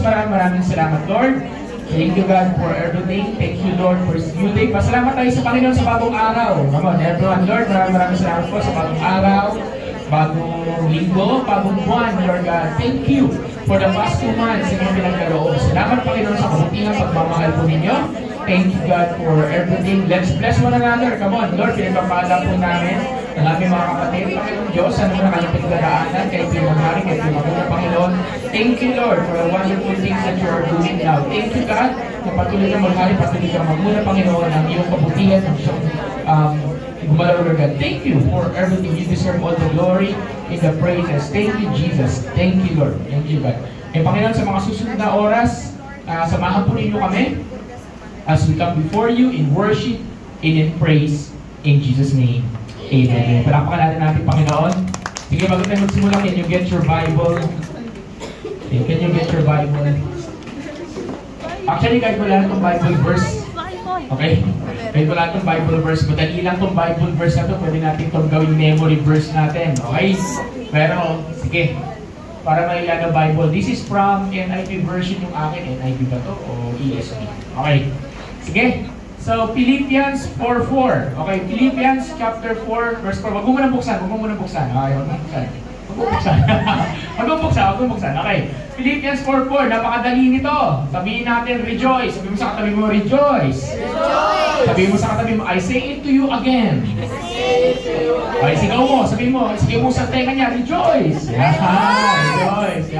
maraming salamat, Lord. Thank you, God, for everything. Thank you, Lord, for this new day. Pasalamat tayo sa Panginoon sa bagong araw. Come on, everyone, Lord, maraming salamat po sa bagong araw, bagong linggo, bagong buwan, Lord God. Thank you for the past 2 months na pinagkaloob. Salamat, Panginoon, sa kabutihan, pagmamahal po ninyo. Thank you, God, for everything. Let's bless one another. Come on, Lord, pinagpapala po namin ang aming mga kapatid. Panginoon Diyos, ano na kanyang pinagdadaanan, kayo pinagmahari, kayo pinagmahari, Panginoon. Thank you, Lord, for the wonderful things that you are doing now. Thank you, God, na patuloy na maghari, patuloy na magmuna, Panginoon, ang iyong kabutihan, ang iyong gumalaw, Lord God. Thank you for everything. You deserve all the glory and the praises. Thank you, Jesus. Thank you, Lord. Thank you, God. Eh, Panginoon, sa mga susunod na oras, samahan po ninyo kami as we come before you in worship and in praise in Jesus' name. Amen. Palakpakan natin, Panginoon. Sige, bago tayo magsimula, can you get your Bible? Okay, can you get your Bible? Actually, kahit wala itong Bible verse. Okay? Kahit wala itong Bible verse. Madali lang itong Bible verse na ito. Pwede natin itong gawing memory verse natin. Okay? Pero, sige. Para may Bible. This is from NIV version yung akin. NIV ba ito? O ESV? Okay. Sige. So, Philippians 4:4. Okay, Philippians chapter 4, verse 4. Wag mo muna buksan. Okay, wag mo buksan. Wag mo buksan. Okay. Philippians 4:4. Napakadali nito. Sabihin natin, rejoice. Sabihin mo sa katabi mo, rejoice. Rejoice. Sabihin mo sa katabi mo, I say it to you again. Okay, sigaw mo. Sabihin mo, sigaw mo sa tenga niya, rejoice. Rejoice.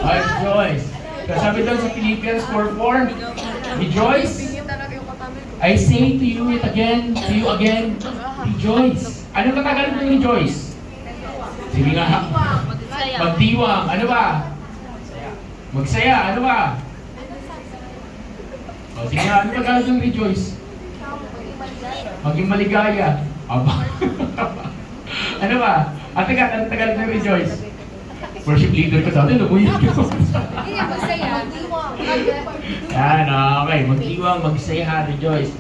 Rejoice. So, sabi doon sa Philippians 4:4, rejoice. I say to you again, rejoice. Anong katagal ng rejoice? Sige nga. Magdiwang. Ano ba? Magsaya. Ano ba? O, sige nga. Ano katagal ng rejoice? Maging maligaya. Aba. Ano ba? At anong tagal ng rejoice? Worship leader ka sa atin. Luguyin ko. Magsaya. Yan, okay. Magdiwang, magsaya, rejoice.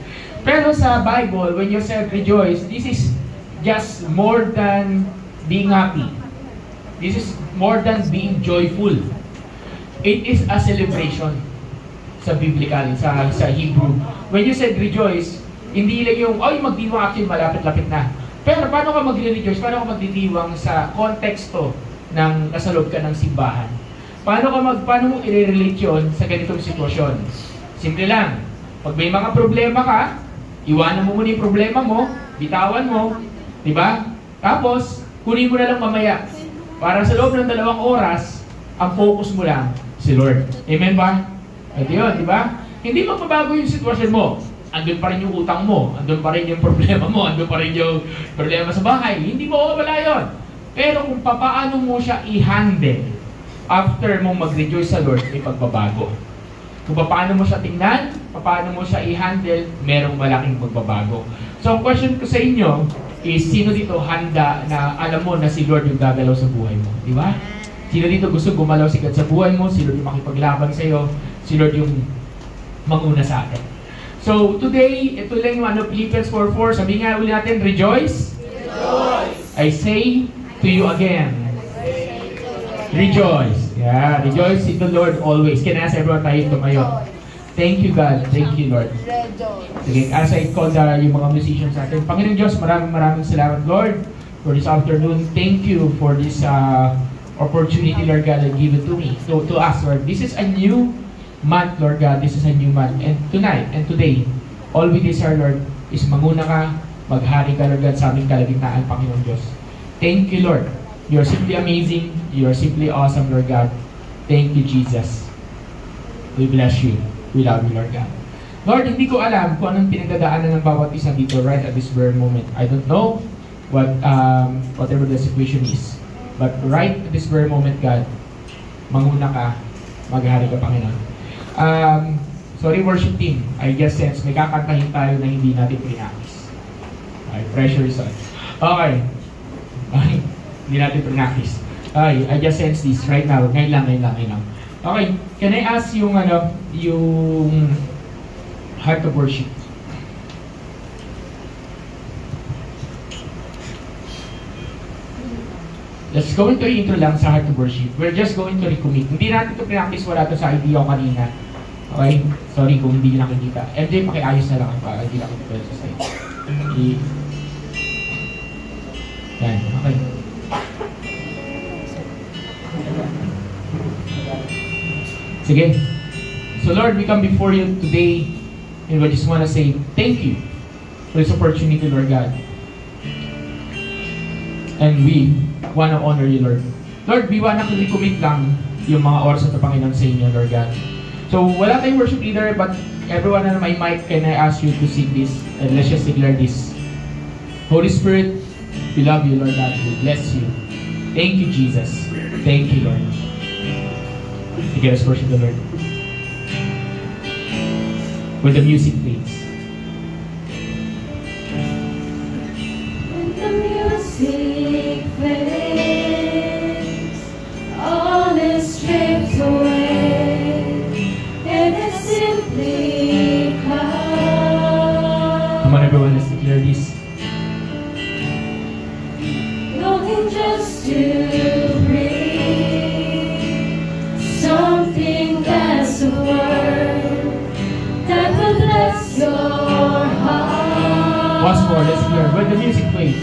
Pero sa Bible, when you said rejoice, this is just more than being happy. This is more than being joyful. It is a celebration sa biblical, sa Hebrew. When you said rejoice, hindi lang yung, ay, magdiwang, actually, malapit-lapit na. Pero paano ka magre-rejoice? Paano ka magdidiwang sa konteksto ng nasa loob ka ng simbahan? Paano mo i-relate yun sa ganitong sitwasyon? Simple lang. Pag may mga problema ka, iwanan mo muna yung problema mo, bitawan mo, di ba? Tapos, kunin mo na lang mamaya. Para sa loob ng 2 oras, ang focus mo lang si Lord. Amen ba? Ito yun, di ba? Hindi magbabago yung sitwasyon mo. Andun pa rin yung utang mo, andun pa rin yung problema mo, andun pa rin yung problema sa bahay. Hindi mo wala yun. Pero kung paano mo siya i-handle, after mo mag-rejoice sa Lord, may pagbabago. Kung paano mo siya tingnan, paano mo siya i-handle, merong malaking pagbabago. So, ang question ko sa inyo is, sino dito handa na alam mo na si Lord yung gagalaw sa buhay mo? Di ba? Sino dito gusto gumalaw sigat sa buhay mo? Si Lord yung makipaglaban sa iyo? Si Lord yung manguna sa atin? So, today, ito lang yung Philippians 4:4. Sabihin nga ulit natin, rejoice. Rejoice. I say to you again. Rejoice. Yeah, rejoice in the Lord always. Can I ask everyone tayo tumayo? Thank you, God. Thank you, Lord. Sige, as I call yung mga musicians natin. Panginoon Diyos, maraming salamat, Lord, for this afternoon. Thank you for this opportunity, Lord God, that give it to me, to us, Lord. This is a new month, Lord God. This is a new month. And tonight and today, all we desire, Lord, is manguna ka, maghari ka, Lord God, sa aming kalagitnaan, Panginoon Diyos. Thank you, Lord. You're simply amazing. You're simply awesome, Lord God. Thank you, Jesus. We bless you. We love you, Lord God. Lord, hindi ko alam kung anong pinagdadaanan ng bawat isa dito right at this very moment. I don't know whatever the situation is. But right at this very moment, God, manguna ka, maghari ka, Panginoon. Sorry, worship team. I just sense may kakantahin tayo na hindi natin pinakis. Okay, pressure is on. Okay. Hindi natin practice. Okay, I just sense this right now. Ngayon lang. Okay, can I ask yung heart of worship? Let's go into intro lang sa Heart to Worship. We're just going to recommit. Hindi natin ito practice, wala ito sa idea ko kanina. Okay? Sorry kung hindi nyo nakikita. MJ, pakiayos na lang para hindi lang ito sa side. Okay. Yan, okay. Sige. So Lord, we come before you today and we just want to say thank you for this opportunity, Lord God. And we want to honor you, Lord. Lord, we want to recommit lang yung mga oras at Panginoon sa inyo, Lord God. So, wala tayong worship leader, but everyone on my mic, can I ask you to sing this? And let's just declare this. Holy Spirit, we love you, Lord God. We bless you. Thank you, Jesus. Thank you, Lord. Sige, let's worship the Lord. With the music, please. When the music fades, all is stripped away, and it simply comes. Come on, everyone, let's declare this. Longing just to breathe something that's a word that will bless your heart. Once more, let's hear. When the music plays.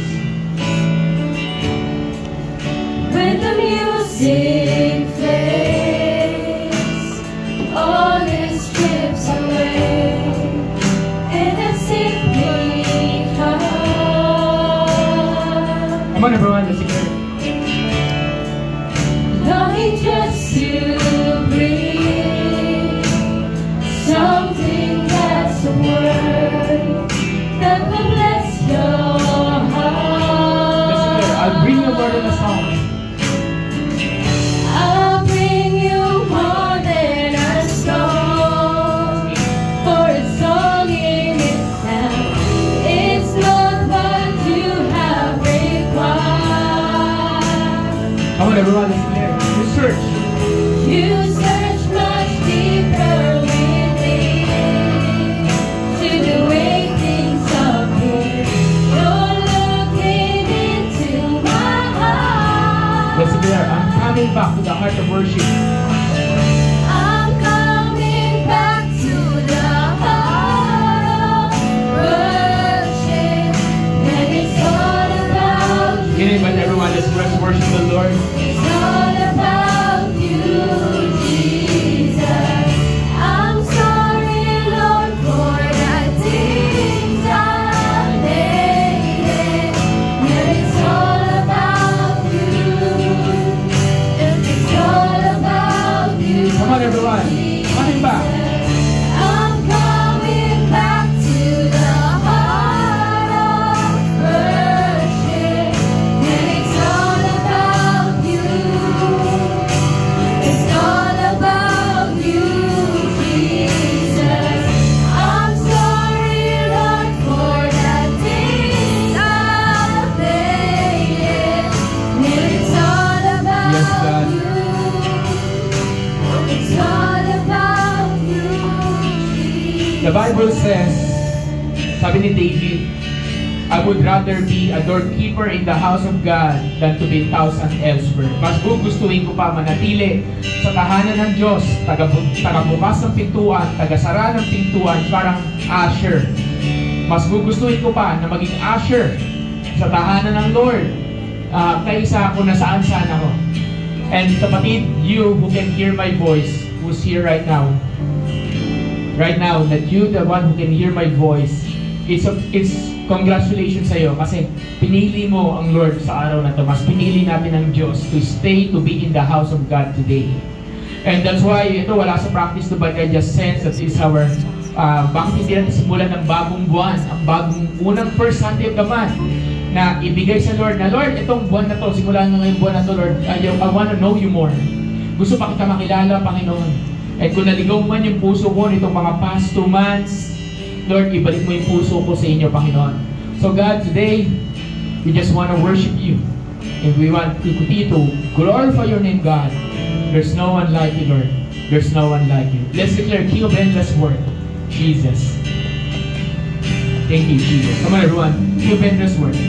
When the music fades, all is strips away, and it simply comes. Come on, everyone, let's declare. Longing just to breathe something that's a word that will bless your heart. Let's declare. I'll bring your word in a song. I'll bring you more than a song, for a song in itself, it's not what you have required. Come on, everyone, let's declare. You search. You search much deeper within to the way things appear. You're looking into my heart. Let's declare. I'm coming back to the heart of worship. I'm coming back to the heart of worship, and it's all about you. Get it, but everyone, let's worship the Lord. It's all about you, Jesus. I'm sorry, Lord, for the things I've made. And it's all about you. It's all about you. Come on, everyone. Coming back. I'm coming back to the heart of worship, and it's all about you. It's all about you, Jesus. I'm sorry, Lord, for the things I've made, and it's all about Yes, God. you. It's all about you, The Bible says, sabi ni David, I would rather be a doorkeeper in the house of God than to be 1,000 elsewhere. Mas gugustuhin ko pa manatili sa tahanan ng Diyos, tagabukas ng pintuan, tagasara ng pintuan, parang usher. Mas gugustuhin ko pa na maging usher sa tahanan ng Lord kaysa kung nasaan-saan ako. And kapatid, you who can hear my voice, who's here right now, that you, the one who can hear my voice, it's congratulations sa'yo kasi pinili mo ang Lord sa araw na ito. Mas pinili natin ang Diyos to stay, to be in the house of God today. And that's why, ito wala sa practice to, but I just sense that is our, bakit hindi natin simulan ng bagong buwan, ang bagong unang first Sunday of the month, na ibigay sa Lord na, Lord, itong buwan na to, simulan nga ngayong buwan na to, Lord, I want to know you more. Gusto pa kita makilala, Panginoon. At kung naligaw man yung puso ko nitong mga past 2 months, Lord, ibalik mo yung puso ko sa inyo, Panginoon. So God, today, we just want to worship you. And we want to continue to glorify your name, God. There's no one like you, Lord. There's no one like you. Let's declare King of Endless Worth, Jesus. Thank you, Jesus. Come on, everyone. King of Endless Worth.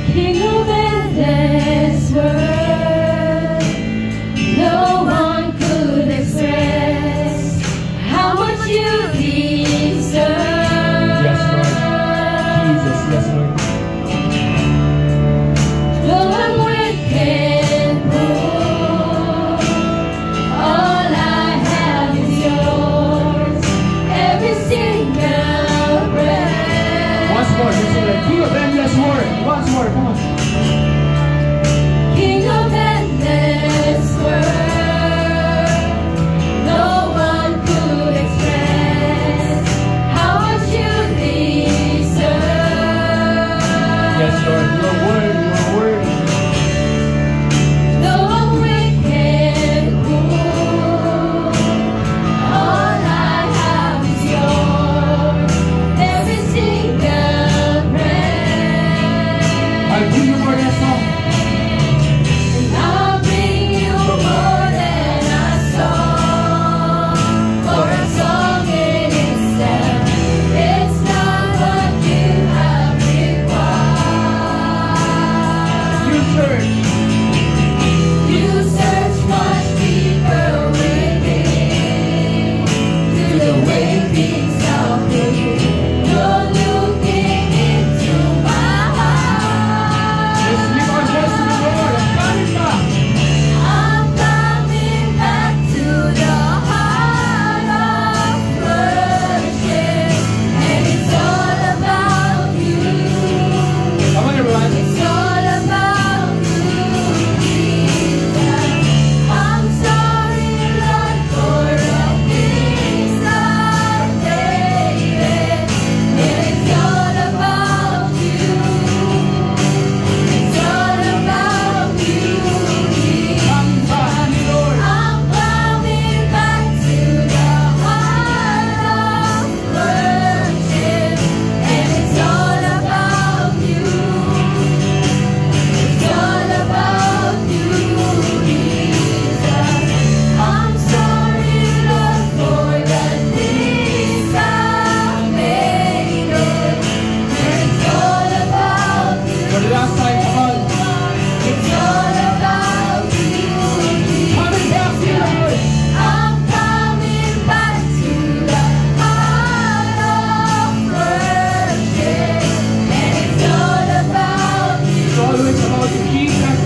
King of endless world, no one could express how much you deserve. Yes, Lord. Jesus, yes, Lord. Though I'm wicked poor, all I have is yours, every single breath. Once more, just say like, King of endless world. Once more, come on. King of endless world, no one could express how much you deserve. Yes, Lord. Your word, your word. Though I'm wicked poor, all I have is yours, every single breath. I'll give you more that song. I'll bring you more than a song, for a song in itself. It's not what you have required. You search. You search much deeper within, to the way things are for you. You're looking into my heart. Let's lift our voice to the Lord. I'm coming back to the heart of worship, and it's all about you. Come on, everyone. It's all about you, Jesus. I'm sorry, Lord, for the things I've made, and it's all about you. It's all about you, Jesus. Come back, Lord. I'm coming back to the heart of worship, and it's all about you. It's all about you, Jesus. I'm sorry, Lord, for the things I've made, and it's all about you. For the last time, come on. It's all about you, Jesus. Coming back to you, Lord. I'm coming back to the heart of worship, and it's all about you. It's always about you, Jesus.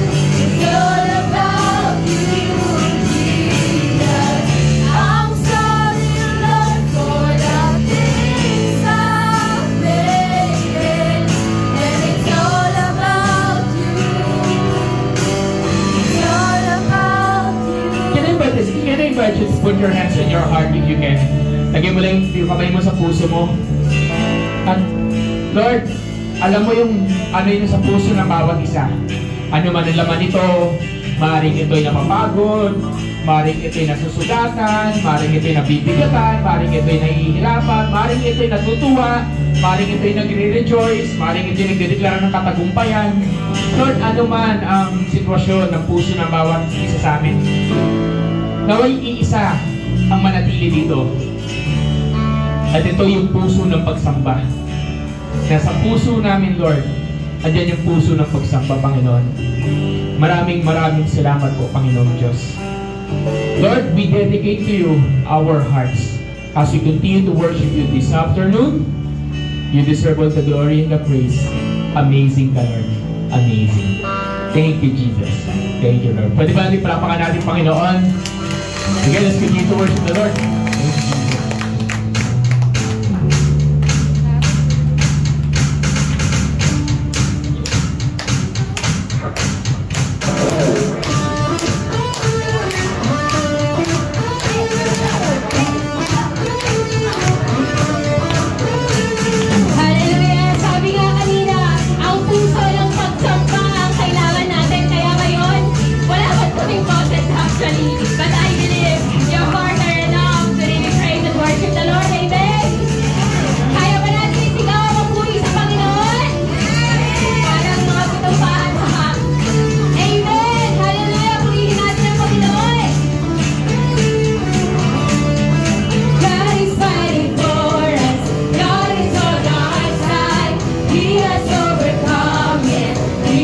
It's all about you, Jesus. I'm sorry, Lord, for the things I've made, and it's all about you. It's all about you. Can I invite you to put your hands on your heart if you can? Lagyan mo lang yung kamay mo sa puso mo. At Lord, alam mo yung ano yun sa puso ng bawat isa. Ano man ang laman nito, maaaring ito'y napapagod, maaaring ito'y nasusugatan, maaaring ito'y nabibigatan, maaaring ito'y nahihirapan, maaaring ito'y natutuwa, maaaring ito'y nagre-rejoice, maaaring ito'y nagdedeklara ng katagumpayan. Lord, ano man ang sitwasyon ng puso ng bawat isa sa amin, naway iisa ang manatili dito. At ito yung puso ng pagsamba. Nasa puso namin, Lord, andyan yung puso ng pagsamba, Panginoon. Maraming salamat po, Panginoon Diyos. Lord, we dedicate to you our hearts as we continue to worship you this afternoon. You deserve all the glory and the praise. Amazing ka, Lord. Amazing. Thank you, Jesus. Thank you, Lord. Pwede ba natin palapakan natin, Panginoon? Again, let's continue to worship the Lord. Thank you, Jesus. Hallelujah! Sabi nga kanina, ang puso ng pagsamba ang kailangan natin. Kaya ngayon, wala ba kaming boses actually? But I believe your heart are enough to really praise and worship the Lord. Amen! Kaya ba natin isigaw ang mapuri sa Panginoon? Parang mga pitupahan sa hak. Amen! Hallelujah! Purihin natin ang Panginoon! God is fighting for us. God is on our side. He has overcome it. He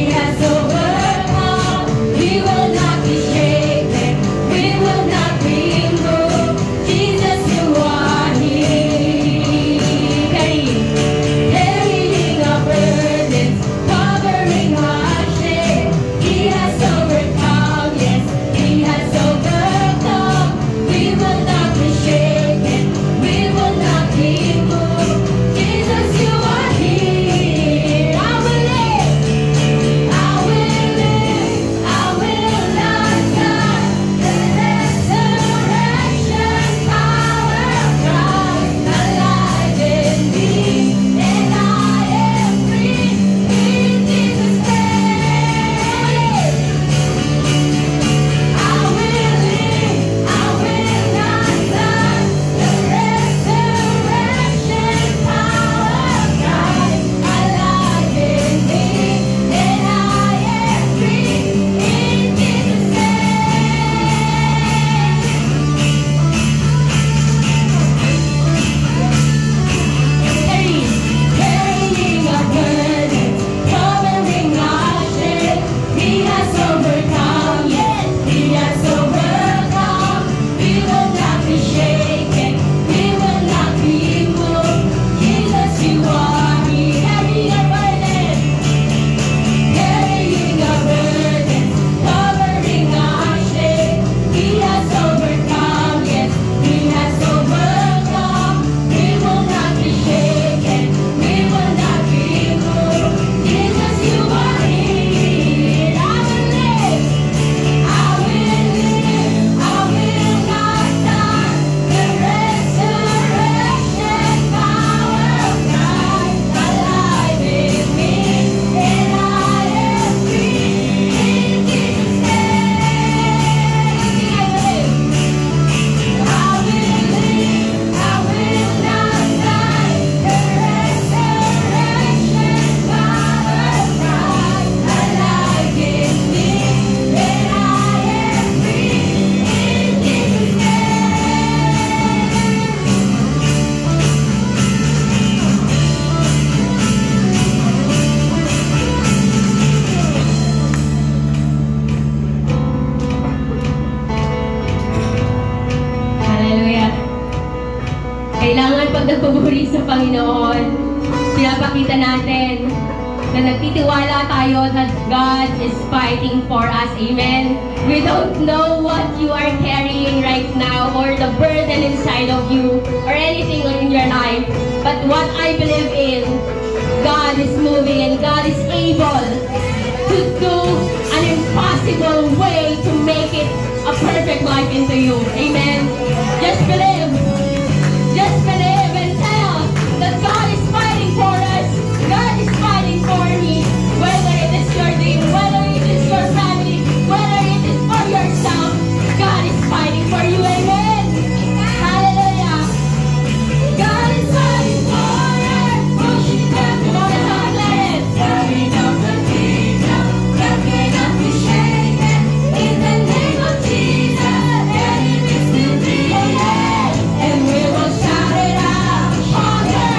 Amen. Pag nagpupuri sa Panginoon, pinapakita natin na nagtitiwala tayo that God is fighting for us. Amen. We don't know what you are carrying right now or the burden inside of you or anything in your life. But what I believe in, God is moving and God is able to do an impossible way to make it a perfect life into you. Amen. Just believe. Just believe and tell that God is fighting for us. God is fighting for me. Whether it is your dream, whether it is your family, whether it is for yourself, God is fighting for you. Amen. Hallelujah. God is fighting for us. Pushing back the mountains. Carrying up the kingdom. God cannot be shaken. In the name of Jesus, enemies will be dead. And we will shout it out. Stronger.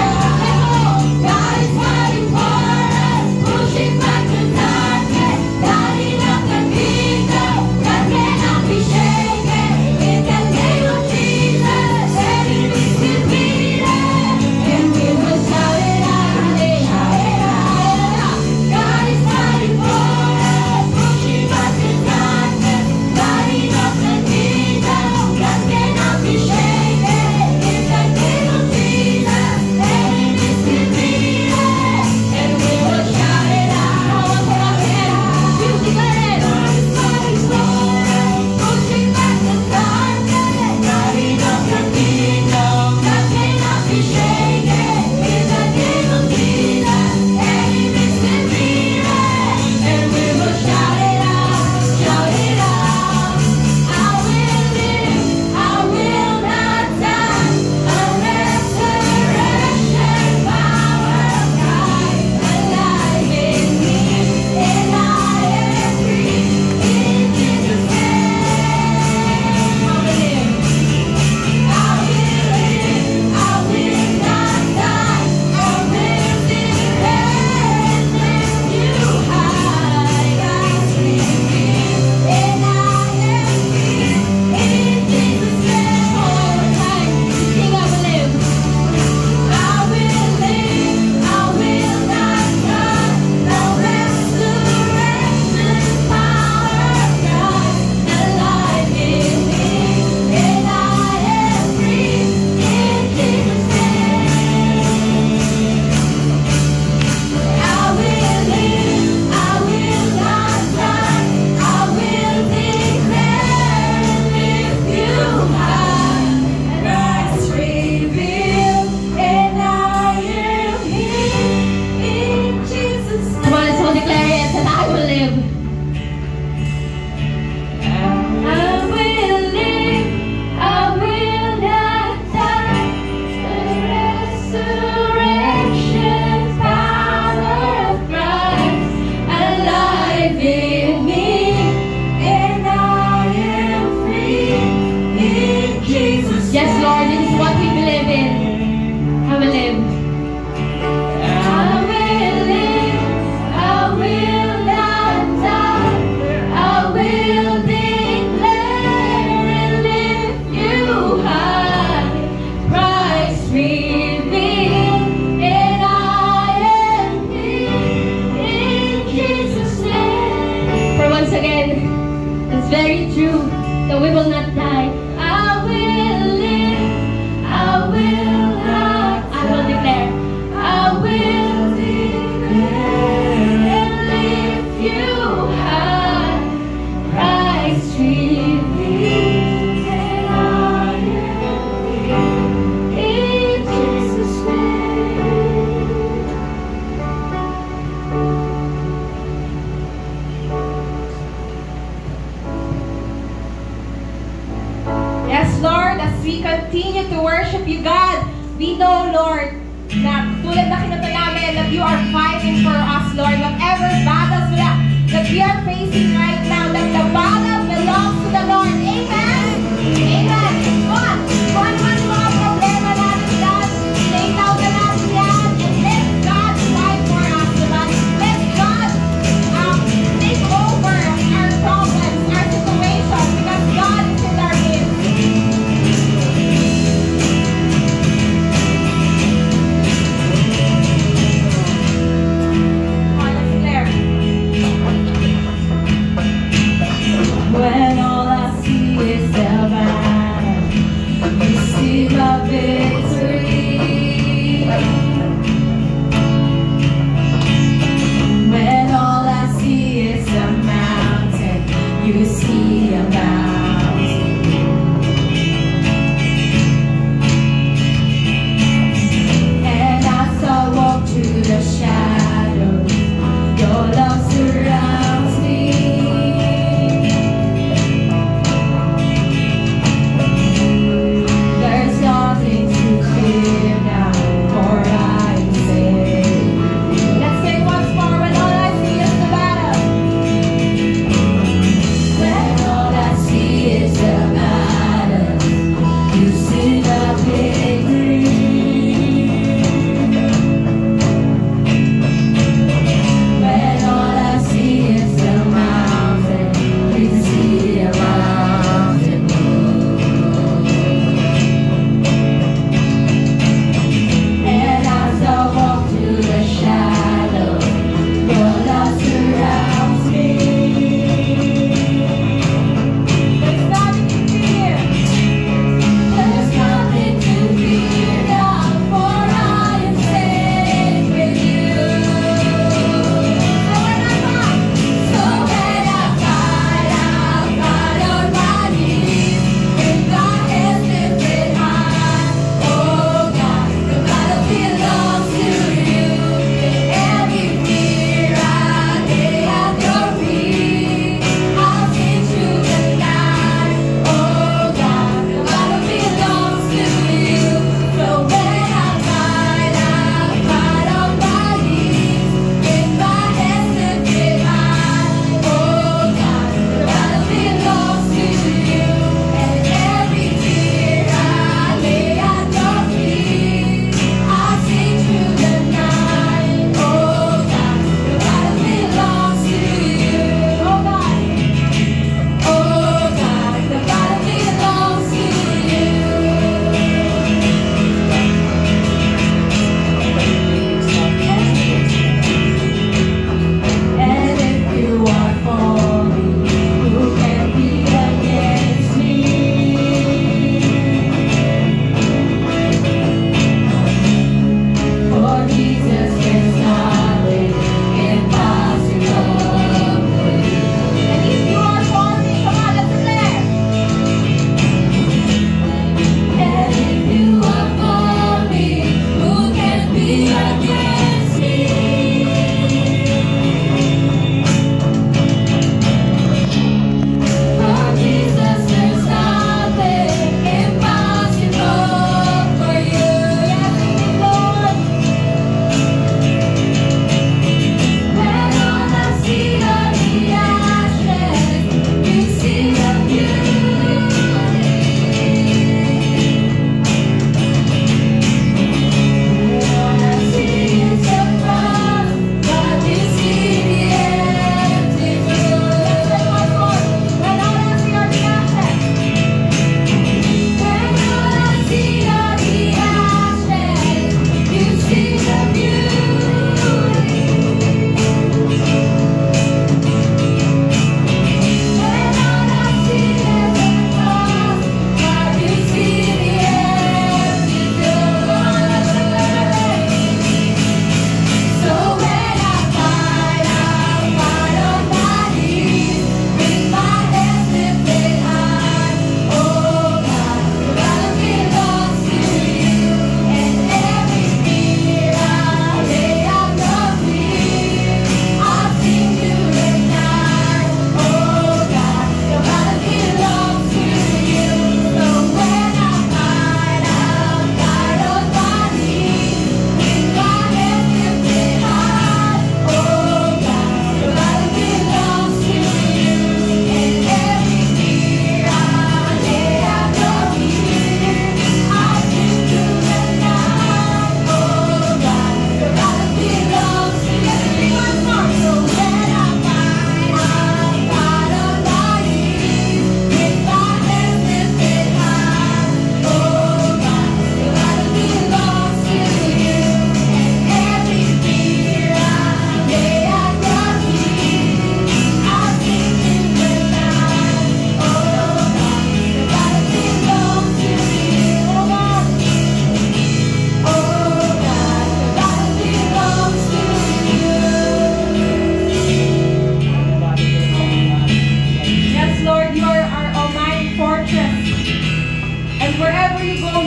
God is fighting for us. Pushing back the darkness. Lighting up the kingdom. God cannot be shaken. In the name of Jesus, enemies will be dead. And we will shout it out. Shout it out. God is fighting for us. Pushing back the darkness. Lighting up the kingdom. God cannot be shaken. In the name of Jesus, enemies will be dead. And we will shout it out. You declare it. God is fighting for us. Pushing back the darkness. Lighting up the kingdom. God cannot be shaken. In the name of Jesus, enemies will be dead. And we will shout it out. Shout it out. I will live. I will not die. A resurrection power of God alive in me. And I am free in Jesus' name. I will live. I will live. I will not die. I will declare and lift you high. God's with me, and I am free in Jesus' name. All the time, sing I will live. I will live. I will not die. The resurrection power of God alive in me, and I am free in Jesus' name. I will live. I will not die. I will declare and lift you high. God's revealed, and I am here in Jesus' name. Come on, let's all declare it that I will live. I will live. I will not die. The resurrection power of Christ alive in me, and I am free in Jesus' name. Yes, Lord, this is what we believe in. I will live. I will live. I will not die. I will declare and lift you high. Christ revealed, and I am free in Jesus' name. For once again, it's very true that we will not die. I will live. I will not. I will declare. I will declare and lift you high. Christ revealed, and I am free in Jesus' name. Yes, Lord, as we continue to worship you, God, we know, Lord, na tulad na kinata namin that you are fighting for us, Lord. Whatever battles that we are facing right now, that the battle belongs to the Lord. Amen? Amen. Kung ano man yung mga problema natin, God, lay down na natin yan and let God fight for us, diba? Let God take over our problems, our situation, because God is in our midst.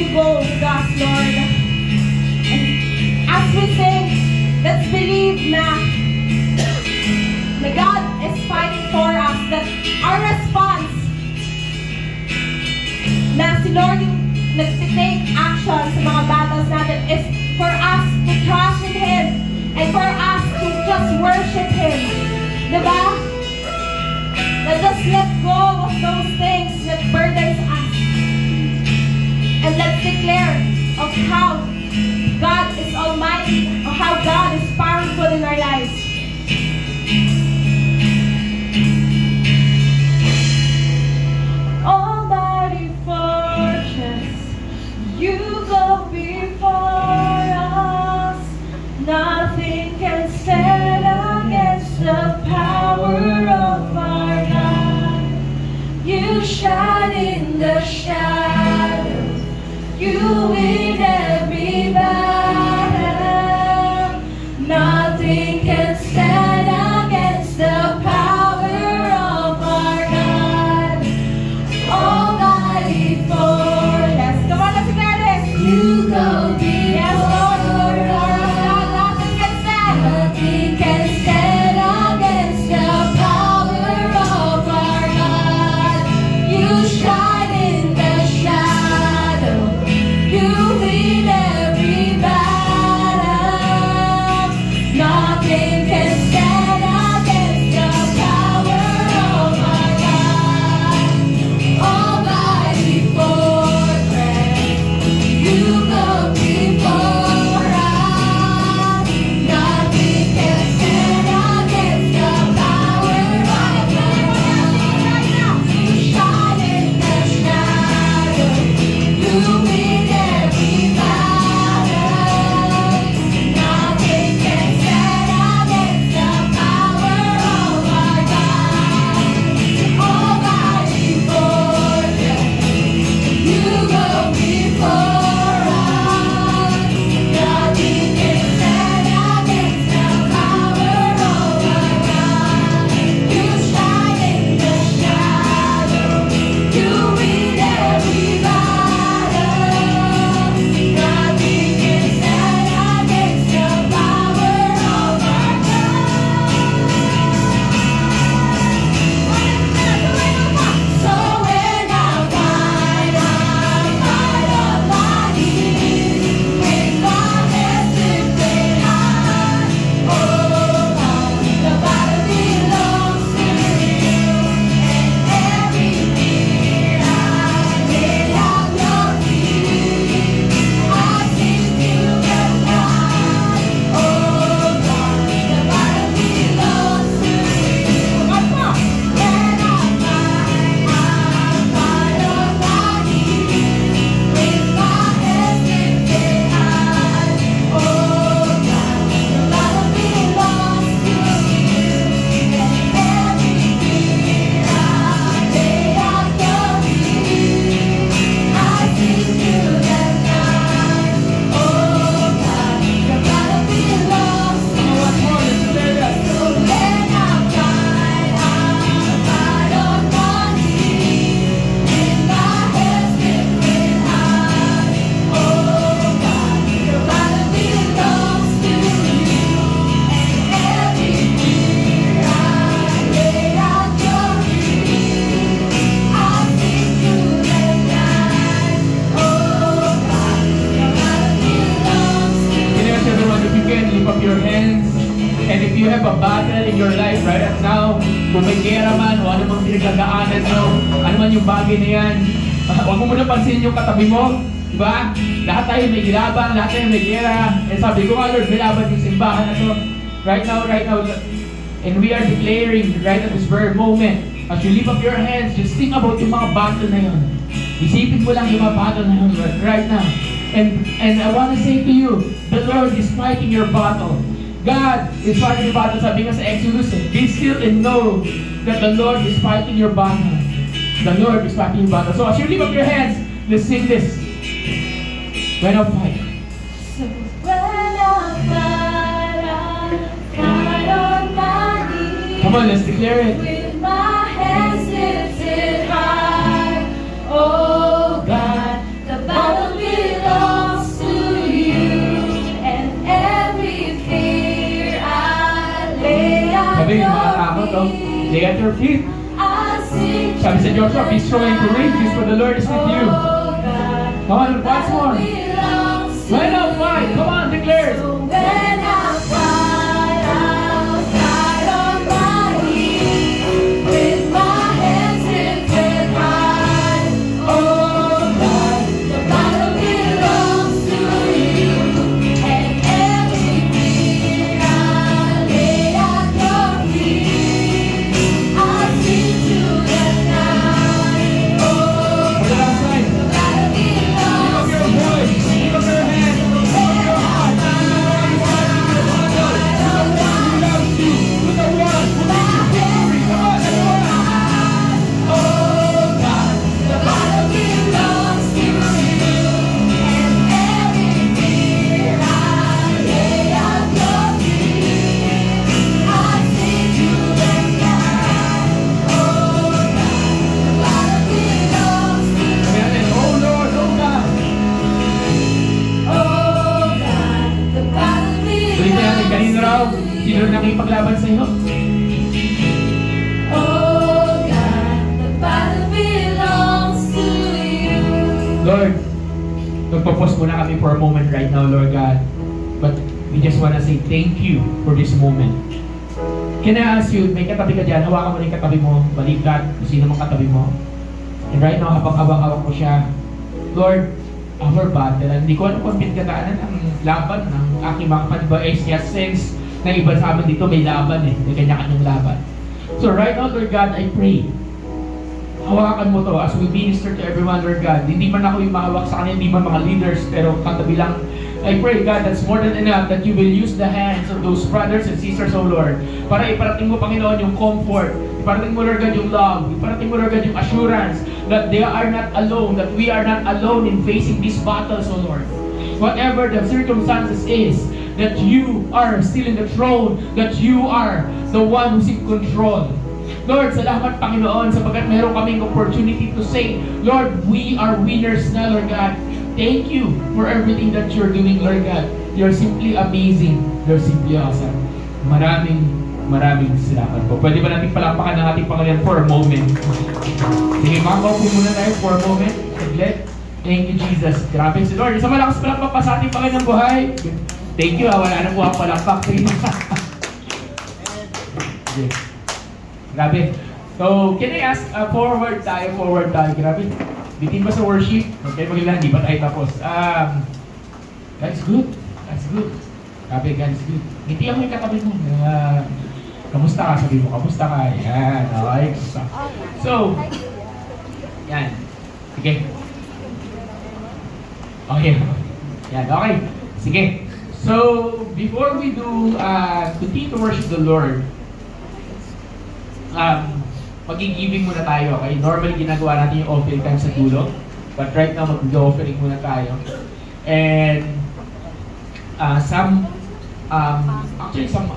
be bold with us, Lord. And as we sing, let's believe na God is fighting for us, that our response na si Lord yung nag-take action sa mga battles natin is for us to trust in Him and for us to just worship Him. Diba? Let us let go of those things that burdens us. And let's declare of how God is almighty, of how God is powerful in our lives. Almighty fortress, you go before us. Nothing can stand against the power of our God. You shine in the shadows, you win every battle. Nothing can stand against the power of our God. Almighty fortress. Come on, let's declare this. You go before us. Nothing can stand. Nothing can stand against the power of our God. You shine in the shadow. You win every battle. Nothing can stand against the power of our God. Almighty fortress, you go before us. Nothing can stand against the power of our God. You shine in the shadow, you win every battle. Nothing can stand against the power of our God. Almighty fortress, you go before us. Nothing can stand against the power of our God. You shine in the shadow, you win every battle. Nothing can stand against the power of our God. So when I fight on my knees, with my hands lifted high. Oh God, the battle belongs to you, and every fear I lay at your feet. I sing to the God. Oh God, the battle belongs to you. When I fight on my knees, with my hands lifted high. Oh God, the battle belongs to you, and every fear I lay at your feet. I sing to the God. Oh God, the battle belongs to you. One more, let's declare that. So when I fight on my knees, with my hands lifted high. Oh God, the battle belongs to you, and every fear I lay at your feet. I sing to the God. Oh God, the battle belongs to you. Can I ask everyone if you can lift up your hands, and if you have a battle in your life right now, kung may gera man o ano mang pinagdadaanan mo, ano man yung bagay na yan, huwag mo muna pansin yung katabi mo, di ba? Lahat tayo may gilaban, lahat tayo may gera. And sabi ko nga, Lord, may laban yung simbahan na to. Right now, and we are declaring right at this very moment, as you lift up your hands, just think about yung mga battle na yun. Isipin mo lang yung mga battle na yun right now. And I want to say to you, the Lord is fighting your battle. God is fighting your battle. Sabi nga sa Exodus, be still and know that the Lord is fighting your battle. The Lord is fighting your battle. So as you lift up your hands, let's sing this. When I fight. So when I fight on my knees. Come on, let's declare it. With my hands lifted high, oh God, the battle belongs Lay at your feet. Sabi sa Joshua, be strong and courageous, for the Lord is with you. Come on, once more. When I fight, come on, declare. When I fight, I'll fight on my knees with my hands lifted high. Oh God, the battle belongs to you, and everything I lay at your feet, I sing to the night. Oh God, the battle belongs to you. Sino nakipaglaban sa iyo? Oh God, the battle belongs to you. Lord, magpapos muna kami for a moment right now, Lord God. But we just wanna say thank you for this moment. Can I ask you, may katabi ka dyan, hawakan mo na yung katabi mo, balikat, sino mang katabi mo. And right now, habang hawak ko siya, Lord, our battle, hindi ko alam kung pinagdadaanan ang laban ng aking mga panbaes, yes, since na iba sa amin dito may laban eh, may kanya-kanyang laban. So right now, Lord God, I pray, hawakan mo to as we minister to everyone, Lord God. Hindi man ako yung mahawak sa kanya, hindi man mga leaders, pero katabi lang. I pray, God, that's more than enough that you will use the hands of those brothers and sisters, oh Lord, para iparating mo, Panginoon, yung comfort, iparating mo, Lord God, yung love, iparating mo, Lord God, yung assurance that they are not alone, that we are not alone in facing these battles, oh Lord. Whatever the circumstances is, that you are still in the throne, that you are the one who's in control. Lord, salamat Panginoon sapagkat meron kaming opportunity to say, Lord, we are winners na, Lord God. Thank you for everything that you're doing, Lord God. You're simply amazing. You're simply awesome. Maraming salamat po. Pwede ba natin palapakan ng ating Panginoon for a moment? Sige, makakaupo muna tayo for a moment. Saglit. Thank you, Jesus. Grabe si Lord. Isang malakas palakpak pa sa ating Panginoon buhay. Thank you, wala na po ang palakpak. Grabe. So, can I ask, forward tayo. Grabe. Bitin ba sa worship? Okay, magiging hindi pa tayo tapos. That's good. Grabe, God is good. Ngitiyan mo yung katabi mo. Kamusta ka? Sabi mo, kamusta ka? Yan, okay. So, yan. Sige. Okay. Yan, okay. Sige. So, before we do continue to worship the Lord, mag-giving muna tayo, okay? Normally, ginagawa natin yung offering time sa dulo. But right now, mag-offering muna tayo. And some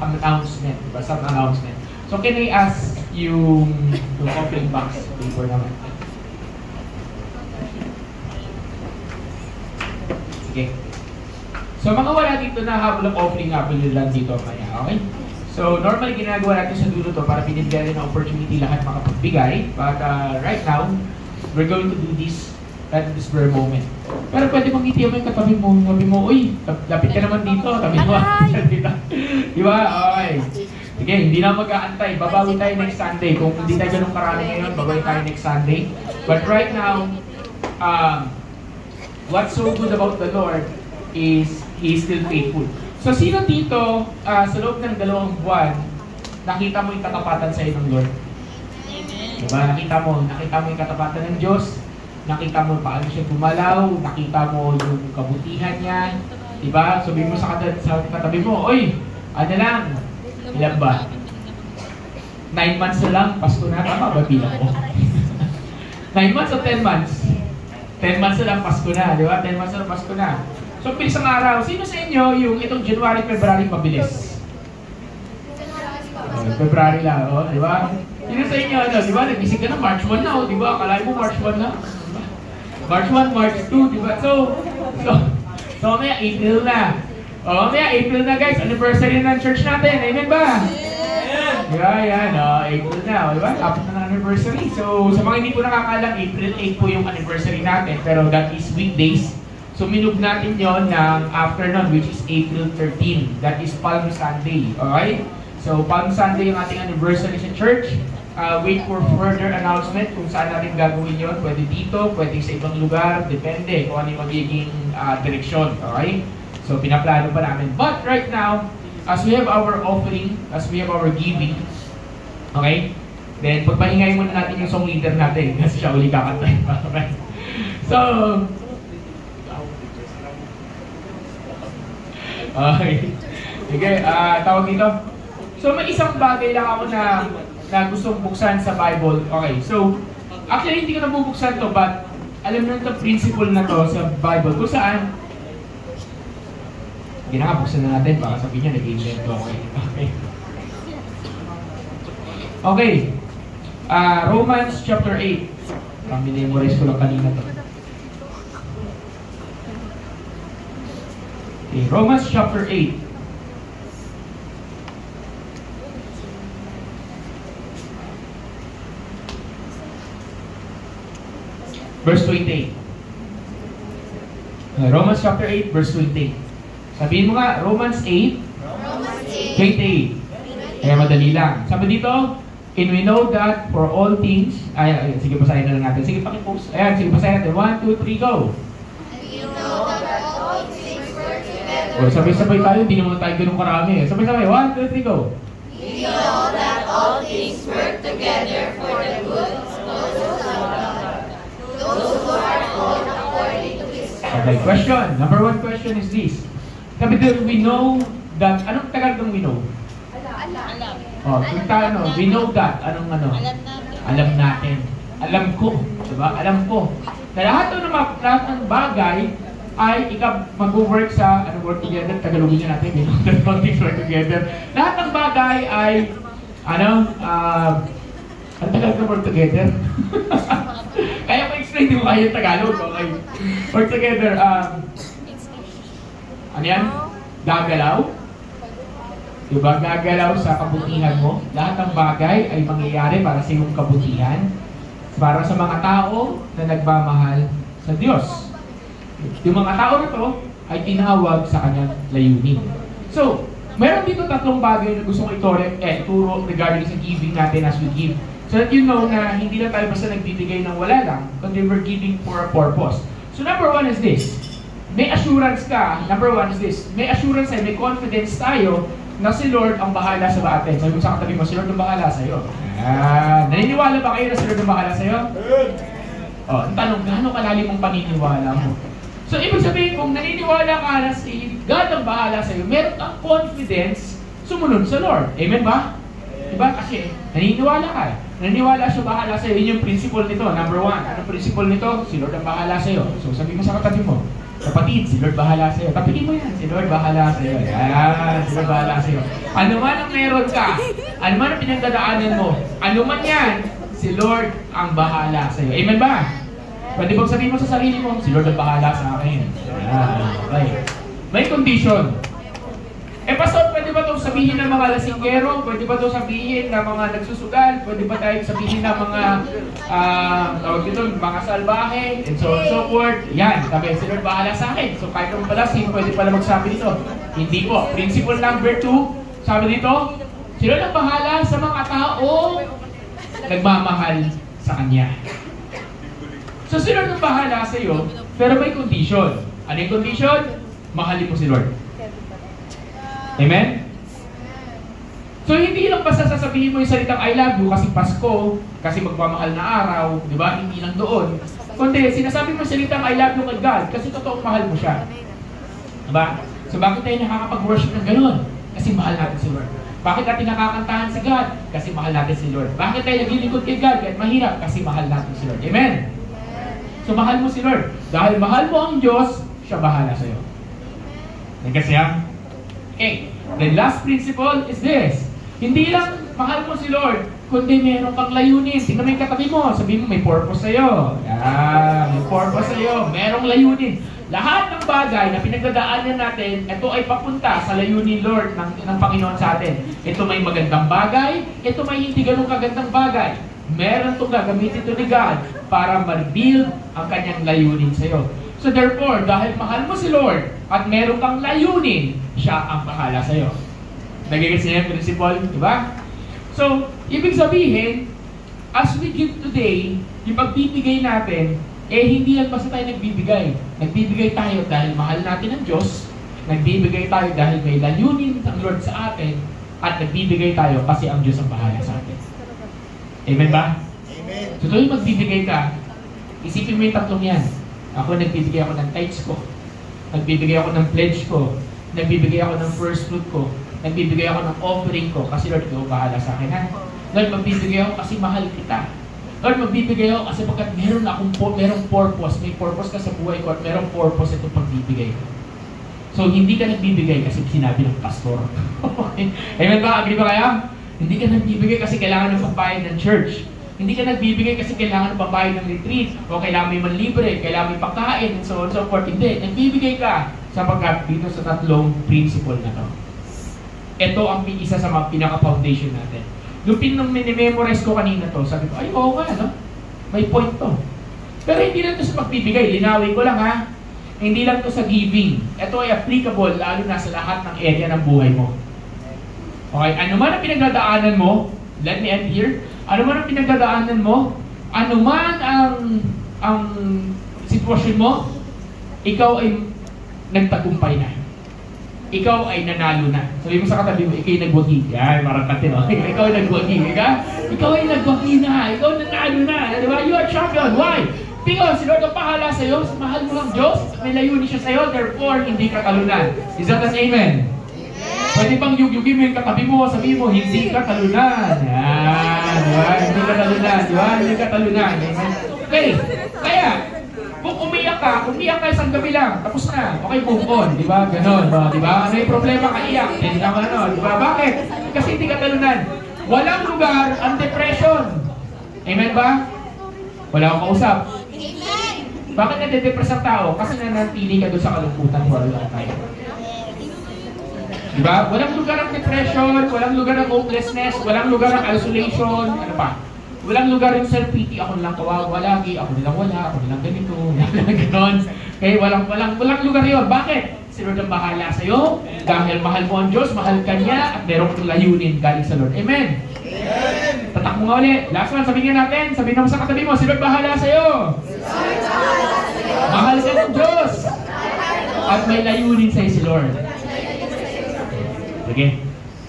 announcement, diba? Some announcement. So, can I ask yung offering box paper naman? Sige. So, mga wala dito na habol ng offering lang dito kaya, okay? So, normally ginagawa natin sa dulo to para binibigyan rin ng opportunity lahat makapagbigay. But right now, we're going to do this at this very moment. Pero pwede mong ngitiyan mo yung katabi mo. Sabi mo, uy, lapit ka naman dito. Tabi mo. Diba? Okay. Sige, hindi na mag-aantay. Babawi tayo next Sunday. Kung hindi tayo ganun karami ngayon, babawi tayo next Sunday. But right now, what's so good about the Lord is He is still faithful. So, sino dito, sa loob ng 2 buwan, nakita mo yung katapatan sa iyo ng Lord? Diba? Nakita mo yung katapatan ng Diyos, nakita mo paano siya gumalaw, nakita mo yung kabutihan niya, diba? Sabihin mo sa katabi mo, oy, ano lang, ilan ba? 9 months na lang, Pasko na, tama ba bilang mo? 9 months o 10 months? 10 months na lang, Pasko na, diba? 10 months na lang, Pasko na. So, bilis ang araw. Sino sa inyo yung itong January, February mabilis? February lang, oh, di ba? Sino sa inyo, ano, di ba? Nagising ka na March 1 na, oh, di ba? Akala mo March 1 na. March 1, March 2, di ba? So, mamaya April na. O, mamaya April na, guys. Anniversary ng church natin. Amen ba? April na, di ba? Tapos na ng anniversary. So, sa mga hindi po nakakaalam, April 8 po yung anniversary natin, pero that is weekdays. So, minove natin yon ng afternoon, which is April 13. That is Palm Sunday, okay? So, Palm Sunday yung ating anniversary sa church. Wait for further announcement kung saan natin gagawin yon. Pwede dito, pwede sa ibang lugar, depende kung ano yung magiging direksyon, okay? So, pinaplano pa namin. But right now, as we have our offering, as we have our giving, okay? Then, pagpahingay muna natin yung song leader natin kasi siya uli kakanta. Okay? So, okay. Sige, tawag dito. So, may isang bagay lang ako na gustong buksan sa Bible. Okay, so, actually hindi ko nabubuksan to, but alam mo na principle na to sa Bible. Kung saan, hindi na nga, buksan na natin para sabihin niya, nag-invento ako. Okay. Okay. Romans chapter 8. Pang-memorize ko lang kanina to. Okay, Romans chapter 8. Verse 28. Romans chapter 8, verse 28. Sabihin mo nga, Romans 8, 28. Kaya madali lang. Sabi dito, and we know that for all things, sige, basahin na lang natin. Sige, pakipost. Ayan, sige, basahin natin. 1, 2, 3, go. And you know that for all things work together. O, sabay-sabay tayo, hindi naman tayo ganun karami. Sabay-sabay, 1, 2, 3, go. You know that all things work together for the good of those who love God, those who are called according to His purpose. Okay, question. Number 1 question is this. Sabi dito, we know that, anong tagal ng we know? Alam. Oh, kung tayo, we know that, anong ano? Alam natin. Alam ko, diba? Alam ko. Na lahat ng bagay ay mag-work sa, work together, Tagalogin na natin, we know that all things work together. Lahat ng bagay ay, ang tagal ng work together? Kaya ko explain, di mo kaya yung Tagalog, okay? Work together, ano yan? Gagalaw? Diba? Gagalaw sa kabutihan mo. Lahat ng bagay ay mangyayari para sa iyong kabutihan. Para sa mga tao na nagmamahal sa Diyos. Yung mga tao na to ay tinawag sa kanyang layunin. So, meron dito tatlong bagay na gusto kong ituro regarding sa giving natin as we give. So that you know na hindi na tayo basta nagbibigay ng wala lang, kundi we're giving for a purpose. So number 1 is this. May assurance ka, number 1 is this, may assurance tayo, may confidence tayo na si Lord ang bahala sa atin. Sabi mo sa katabi mo, si Lord ang bahala sa iyo. Naniniwala ba kayo na si Lord ang bahala sa iyo? Oh, ang tanong, gaano kalalim ang paniniwala mo? So, ibig sabihin, kung naniniwala ka na si God ang bahala sa iyo, meron kang confidence sumunod sa Lord. Amen ba? Diba? Kasi naniniwala ka. Naniniwala siya bahala sa iyo. Yun yung principle nito. Number 1. Anong principle nito? Si Lord ang bahala sa iyo. So, sabi mo sa katabi mo, kapatid, si Lord bahala sa iyo. Tapikin mo yan, si Lord bahala sa iyo. Yan, si Lord bahala sa iyo. Ano man ang meron ka, ano man ang pinagdadaanan mo, ano man yan, si Lord ang bahala sa iyo. Amen ba? Pwede bang sabihin mo sa sarili mo, si Lord ang bahala sa akin. Yan, okay. May condition. Pastor, pwede ba itong sabihin ng mga lasinggero? Pwede ba itong sabihin ng mga nagsusugal? Pwede ba tayong sabihin ng mga tawag dito, mga salbahe? And so on and so forth. Yan, sabi, si Lord bahala sa akin. So kahit kung palasin, pwede pala magsabi dito. Hindi po. Principle number 2, sabi dito, si Lord ang bahala sa mga tao nagmamahal sa Kanya. So si Lord ang bahala sa iyo, pero may condition. Ano yung condition? Mahalin mo si Lord. Amen? So, hindi lang basta sasabihin mo yung salitang I love you kasi Pasko, kasi magmamahal na araw, di ba? Hindi lang doon. Kundi, sinasabi mo yung salitang I love you kay God kasi totoong mahal mo siya. Diba? So, bakit tayo nakakapag-worship ng ganun? Kasi mahal natin si Lord. Bakit natin nakakantahan si God? Kasi mahal natin si Lord. Bakit tayo naglilingkod kay God? Kahit mahirap, kasi mahal natin si Lord. Amen? So, mahal mo si Lord. Dahil mahal mo ang Diyos, siya bahala sa'yo. Kasi okay, the last principle is this. Hindi lang mahal mo si Lord, kundi meron kang layunin. Tingnan mo yung katabi mo, sabihin mo may purpose sa'yo. May purpose sa'yo, merong layunin. lahat ng bagay na pinagdadaanan natin, ito ay papunta sa layunin, Lord, ng Panginoon sa atin. Ito may magandang bagay, ito may hindi ganun kagandang bagay. Meron itong gagamitin ito ni God para ma-reveal ang kanyang layunin sa iyo. So therefore, dahil mahal mo si Lord at meron kang layunin, siya ang bahala sa iyo. Nagigits niya yung principle, di ba? So, ibig sabihin, as we give today, yung pagbibigay natin, hindi lang basta tayo nagbibigay. Nagbibigay tayo dahil mahal natin ang Diyos, nagbibigay tayo dahil may layunin ang Lord sa atin, at nagbibigay tayo kasi ang Diyos ang bahala sa atin. Amen ba? Amen. So, tuwing magbibigay ka, isipin mo yung tatlong yan. Ako, nagbibigay ako ng tithes ko, nagbibigay ako ng pledge ko, nagbibigay ako ng first fruit ko, nagbibigay ako ng offering ko kasi Lord, ikaw bahala sa akin, ha? Lord, magbibigay ako kasi mahal kita. Lord, magbibigay ako kasi pagkat merong purpose, may purpose ka sa buhay ko at merong purpose itong pagbibigay ko. So, hindi ka nagbibigay kasi sinabi ng pastor. Amen ba? Agree ba kaya? Hindi ka nagbibigay kasi kailangan ng pambayad ng church. Hindi ka nagbibigay kasi kailangan ng pambayad ng retreat o kailangan may manlibre, kailangan may pagkain, and so on and so forth. Hindi. Nagbibigay ka sapagkat dito sa tatlong principle na to. Ito ang isa sa mga pinaka-foundation natin. Nung minimemorize ko kanina to, sabi ko, ay oo nga, no? May point to. Pero hindi lang to sa pagbibigay. Linawin ko lang, ha? Hindi lang to sa giving. Ito ay applicable lalo na sa lahat ng area ng buhay mo. Okay? Ano man ang pinagdadaanan mo, let me end here. Ano man ang pinagdadaanan mo, ano man ang sitwasyon mo, ikaw ay nagtagumpay na. Ikaw ay nanalo na. Sabi mo sa katabi mo, ikaw ay nagwagi. Yan, marang kati, no? Ikaw ay nagwagi. Ikaw ay nagwagi na. Ikaw ay nanalo na. Di ba? You are champion. Why? Because si Lord ang pahala sa iyo. Mahal mo ng Diyos. May layunin siya sa iyo. Therefore, hindi ka talunan. Is that an amen? Pwede bang yugyugin mo yung katabi mo, sabihin mo, hindi ka talunan. Yan. Diba? Hindi ka talunan. Diba? Hindi ka talunan. Amen? Okay. Kaya, kung umiyak ka isang gabi lang, tapos na. Okay, move on. Diba? Ganon. Diba? Ano yung problema ka iyak? Hindi naman ano. Diba? Bakit? Kasi hindi ka talunan. Walang lugar ang depression. Amen ba? Wala akong kausap. Amen. Bakit nade-depress ang tao? Kasi nanatili ka doon sa kalungkutan for a long time. Diba? Walang lugar ang depression, walang lugar ang hopelessness, walang lugar ang isolation, ano pa? Walang lugar yung self-pity, ako nilang kawawa lagi, ako nilang wala, ako nilang ganito, gano'n. Okay, walang lugar yun. Bakit? Si Lord ang bahala sa'yo, dahil mahal mo ang Diyos, mahal ka niya, at meron kang layunin galing sa Lord. Amen? Amen. Tatak mo nga ulit. Last one, sabihin nga natin, sabihin mo sa katabi mo, si Lord bahala sa'yo. Mahal ka ng Diyos. At may layunin sa'yo si Lord. Okay.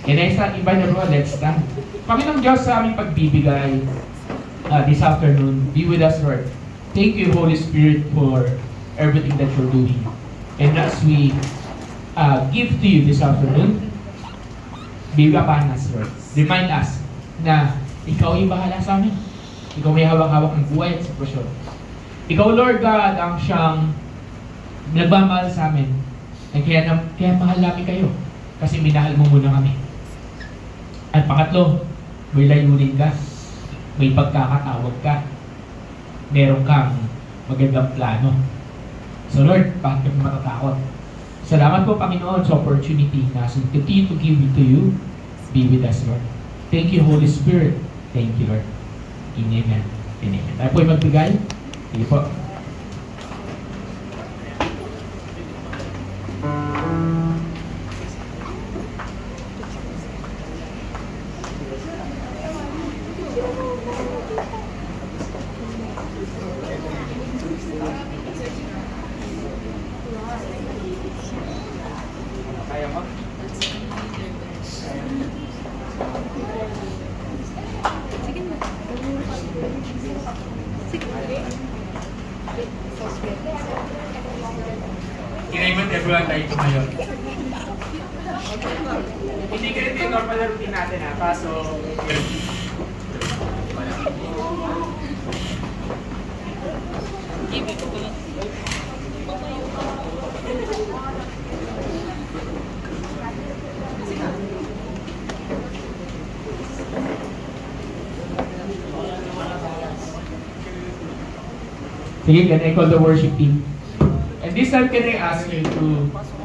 Can I start? Invite everyone, let's stand. Panginoong Diyos, sa aming pagbibigay this afternoon, be with us, Lord. Thank you, Holy Spirit, for everything that you're doing. And as we give to you this afternoon, be upon us, Lord. Remind us na ikaw yung bahala sa amin. Ikaw may hawak-hawak ng buhay at sitwasyon. Ikaw, Lord God, ang siyang nagmamahal sa amin. And kaya mahal namin kayo. Kasi minahal mo muna kami. At pangatlo, may layunin ka. May pagkakatawag ka. Meron kang magandang plano. So Lord, bakit ka matatakot? Salamat po, Panginoon, sa opportunity na continue to give it to you. Be with us, Lord. Thank you, Holy Spirit. Thank you, Lord. Amen. Amen. Tayo po yung magbigay. Sige po. Kaya mo? Kinaimot everyone tayo tumayo. Hindi ka rin yung normal na routine natin, ha? Kaso, sige, can I call the worship team? And this time, can I ask you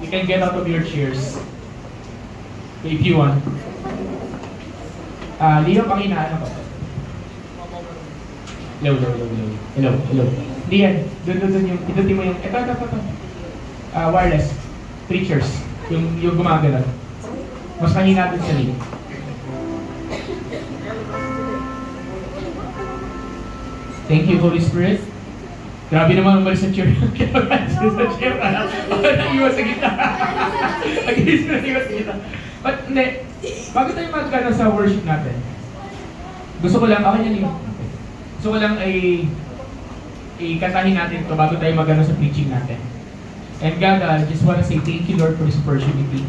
can get out of your chairs. If you want. Leo, pakinaan ako. Hello. Hindi yan. Doon yung, itutin mo yung, ito. Wireless. Preachers. Yung gumagalaw. Mas mahina natin sa Leo. Thank you, Holy Spirit. Grabe naman umalis sa chair. Sa chair. Iwas sa gitna. Iwas sa gitna. But hindi. Bago tayo magkano sa worship natin, gusto ko lang, gusto ko lang ay kantahin natin ito bago tayo magkano sa preaching natin. And God, I just want to say thank you, Lord, for this opportunity.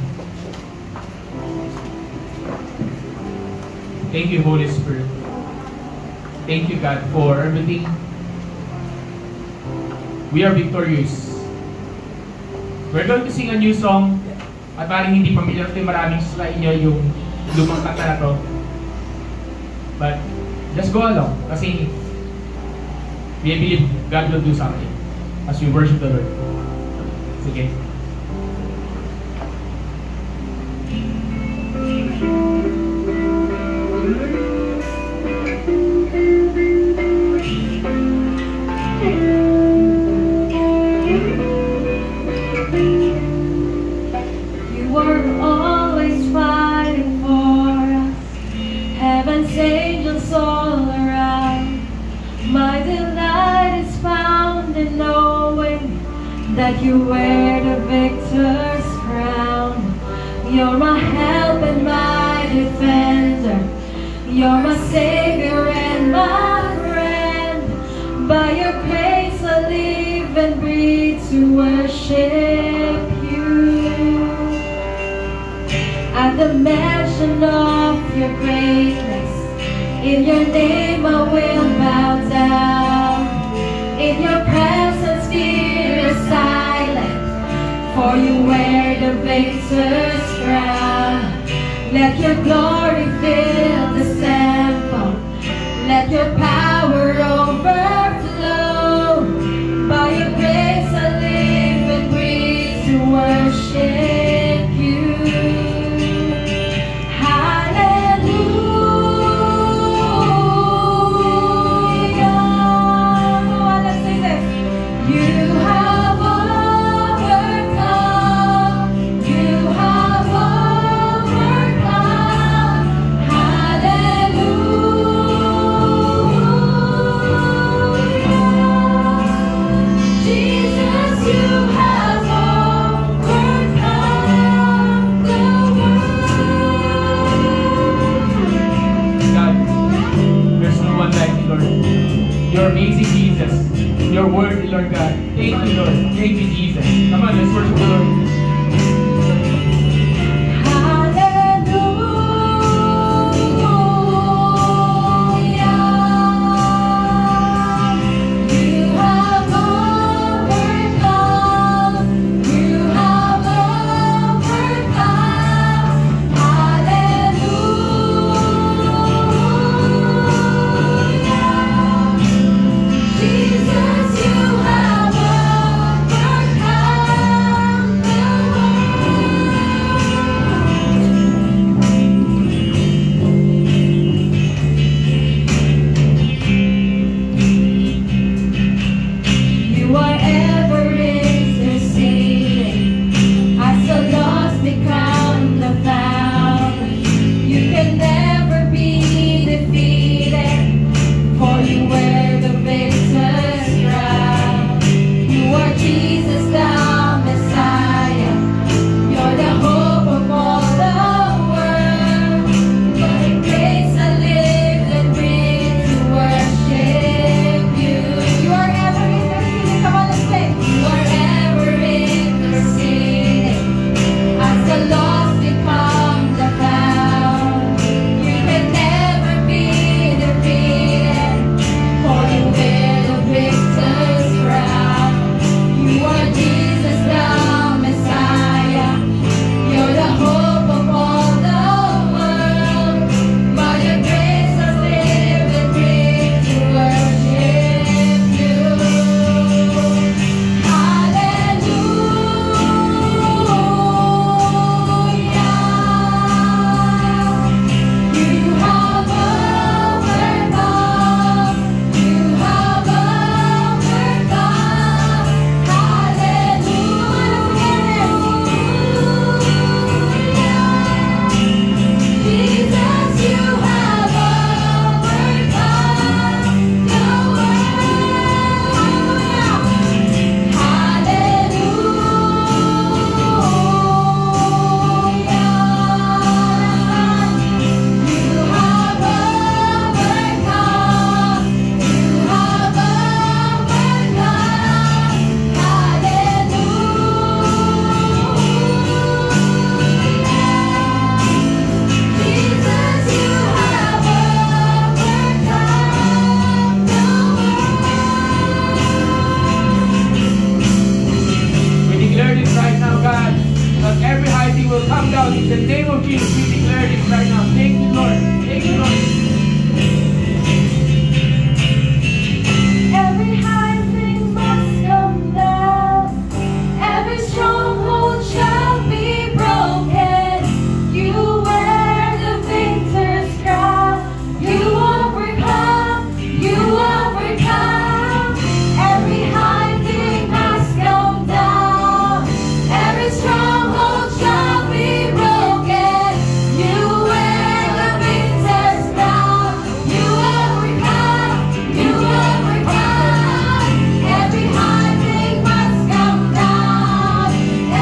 Thank you, Holy Spirit. Thank you, God, for everything. We are victorious. We're going to sing a new song. At maring hindi familiar ito, maraming sa inyo yung lumang kanta na to. But just go along. Kasi we believe God will do something as we worship the Lord. Sige. Angels all around. My delight is found in knowing that you wear the victor's crown. You're my help and my defender. You're my savior and my friend. By your grace I live and breathe to worship you. At the mention of your greatness, in your name I will bow down. In your presence fear is silent, for you wear the victor's crown. Let your glory fill this temple. Let your power overflow. By your grace I live and breathe to worship you. You're amazing, Jesus. You're worthy, Lord God. Thank you, Lord. Thank you, Jesus. Come on, let's worship the Lord. Jesus, you have overcome. out. In the name of Jesus, we declare this right now. Thank you, Lord. Thank you, Lord. Every high thing must come down. Every stronghold shall be broken. You wear the victor's crown. You overcome. You overcome. Every high thing must come down. Every stronghold shall be broken. You wear the victor's crown. You overcome. You overcome. Every high thing must come down.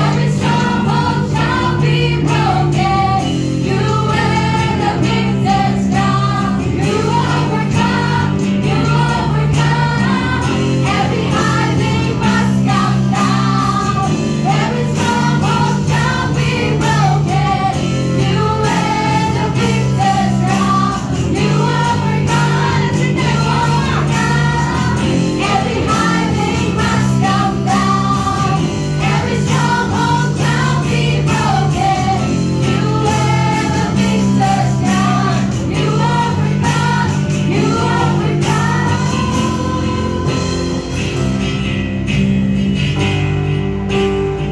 Every stronghold shall be broken. You wear the victor's crown. You overcome. You overcome. Every high thing must come down. Every stronghold shall be broken. You wear the victor's crown. You overcome. Every high thing must come down. Every stronghold shall be broken. You wear the victor's crown. You overcome. You overcome.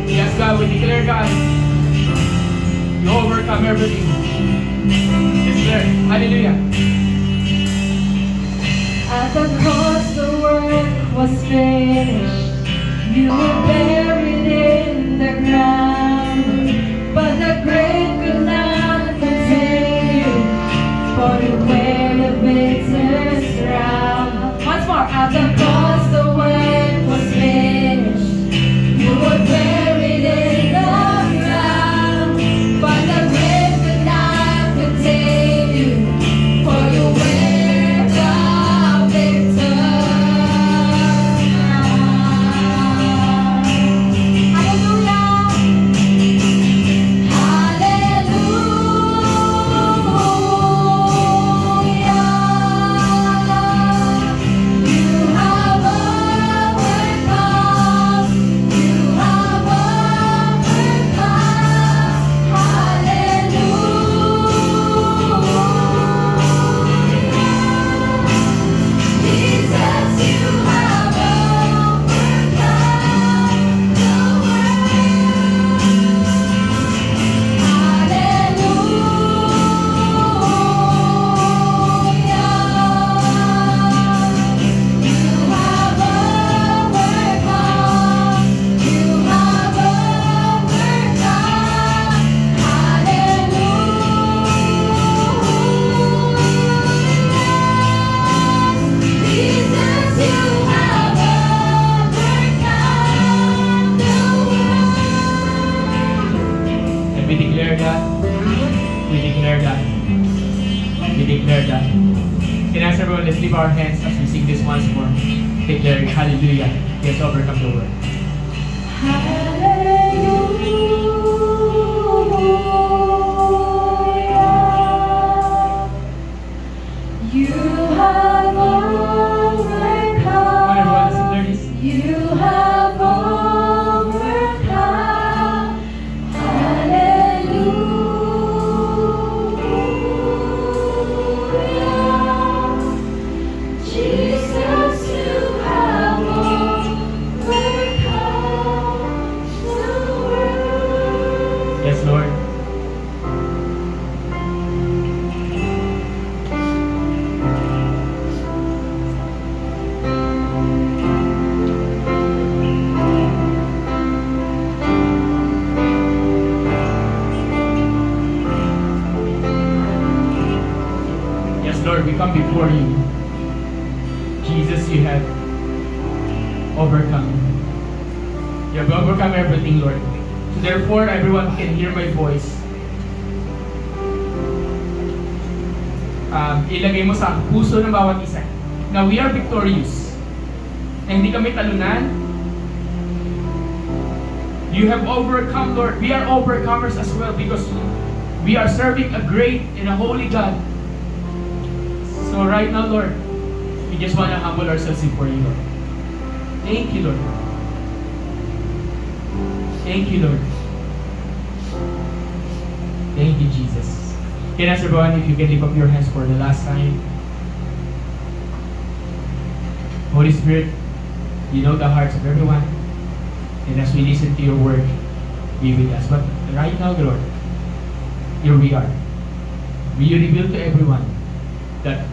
Yes, God, we declare, God, you overcome everything. Declare. Hallelujah. At the cross the work was finished. You were buried in the ground, but the grave could not contain you, for you wear the victor's crown. Once more. At the cross the work was finished. You were buried in the ground, but the grave could not contain you, for you wear the victor's crown. Hallelujah. Hallelujah. You have overcome. You have overcome. Hallelujah. Jesus, you have overcome the And we declare that. We declare that. We declare that. Can I ask everyone, let's lift our hands as we sing this once more. Declare, hallelujah. He has overcome the world. Hallelujah. You have overcome. Come on, everyone, let's declare this. You have overcome. Hallelujah. Jesus, you have overcome the world. Yes, Lord. Yes, Lord, we come before you. Jesus, you have overcome. You have overcome everything, Lord. So therefore, everyone can hear my voice. Ilagay mo sa puso ng bawat isa na we are victorious. Na hindi kami talunan. You have overcome, Lord. We are overcomers as well because we are serving a great and a holy God. So right now, Lord, we just want to humble ourselves before you, Lord. Thank you, Lord. Thank you, Lord. Thank you, Jesus. Can I ask everyone if you can lift up your hands for the last time? Holy Spirit, you know the hearts of everyone. And as we listen to your word, be with us. But right now, Lord, here we are. Will you reveal to everyone that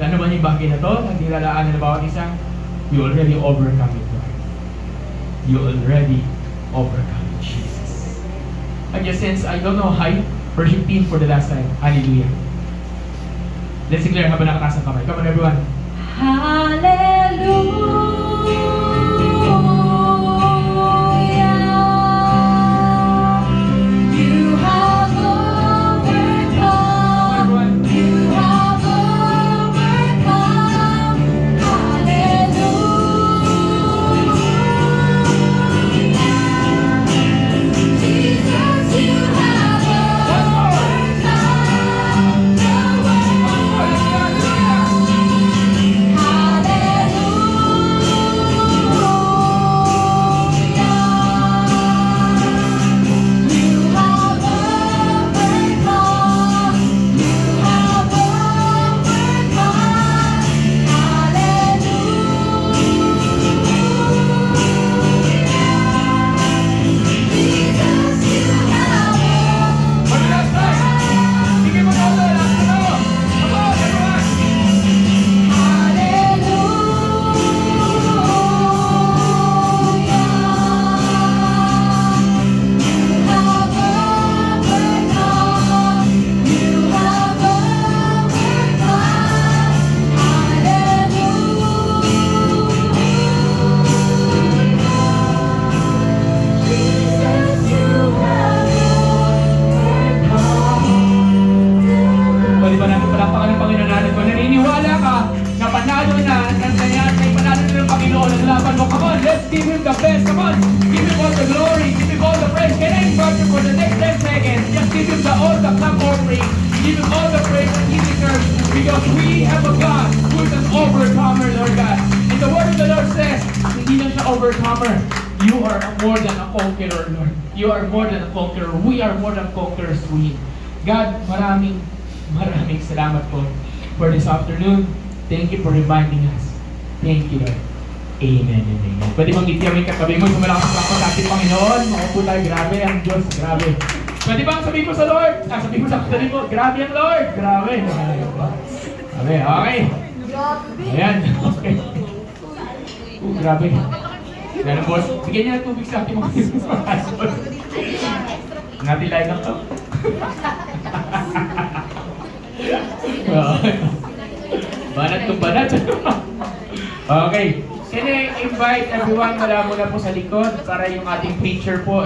ano man yung bagay na to, na nilalaanan ng bawat isa, you already overcome it, Lord. You already overcome it, Jesus. I just sense, I don't know how, worship team for the last time. Hallelujah. Let's declare habang nakataas ang kamay. Come on, everyone. Hallelujah. You have overcome. You have overcome. Hallelujah. Jesus, you have overcome the give Him the best. Come on. Give Him all the glory. Give Him all the praise. Can I invite you for the next 10 seconds? Just give Him all the clap offering. Give Him all the praise that He deserves. Because we have a God who is an overcomer, Lord God. And the word of the Lord says, hindi lang siya overcomer. You are more than a conqueror, Lord. You are more than a conqueror. We are more than conquerors through Him. God, maraming salamat po for this afternoon. Thank you for reminding us. Thank you, Lord. Amen and amen. Pwede bang itiyaw yung katabi mo, sumalakas lang po sa ating Panginoon. Maupo tayo, grabe ang Diyos, grabe. Pwede bang sabihin mo sa Lord? Sabihin mo sa katabi mo, grabe ang Lord, grabe. Grabe, okay. Ayan, okay. Grabe. Yan ang boss, bigyan niya ng tubig sa ating mga passport. Natilay lang to. Banat kong banat. Okay. Can I invite everyone wala muna po sa likod para yung ating preacher po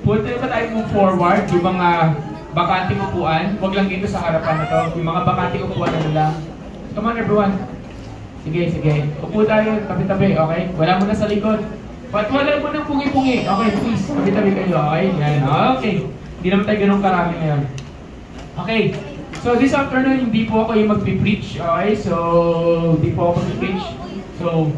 punta ba tayo move forward yung mga bakanting upuan, wag lang dito sa harapan na to, yung mga bakanting upuan lang. Come on everyone. Sige. Upo tayo, tabi-tabi, okay? Wala muna sa likod. But wala muna pungi-pungi. Okay, please, tabi-tabi kayo, okay? Yan, okay. Hindi naman tayo ganun karami ngayon. Okay. So this afternoon, hindi po ako yung mag-preach, okay? So, hindi po ako mag-preach. So,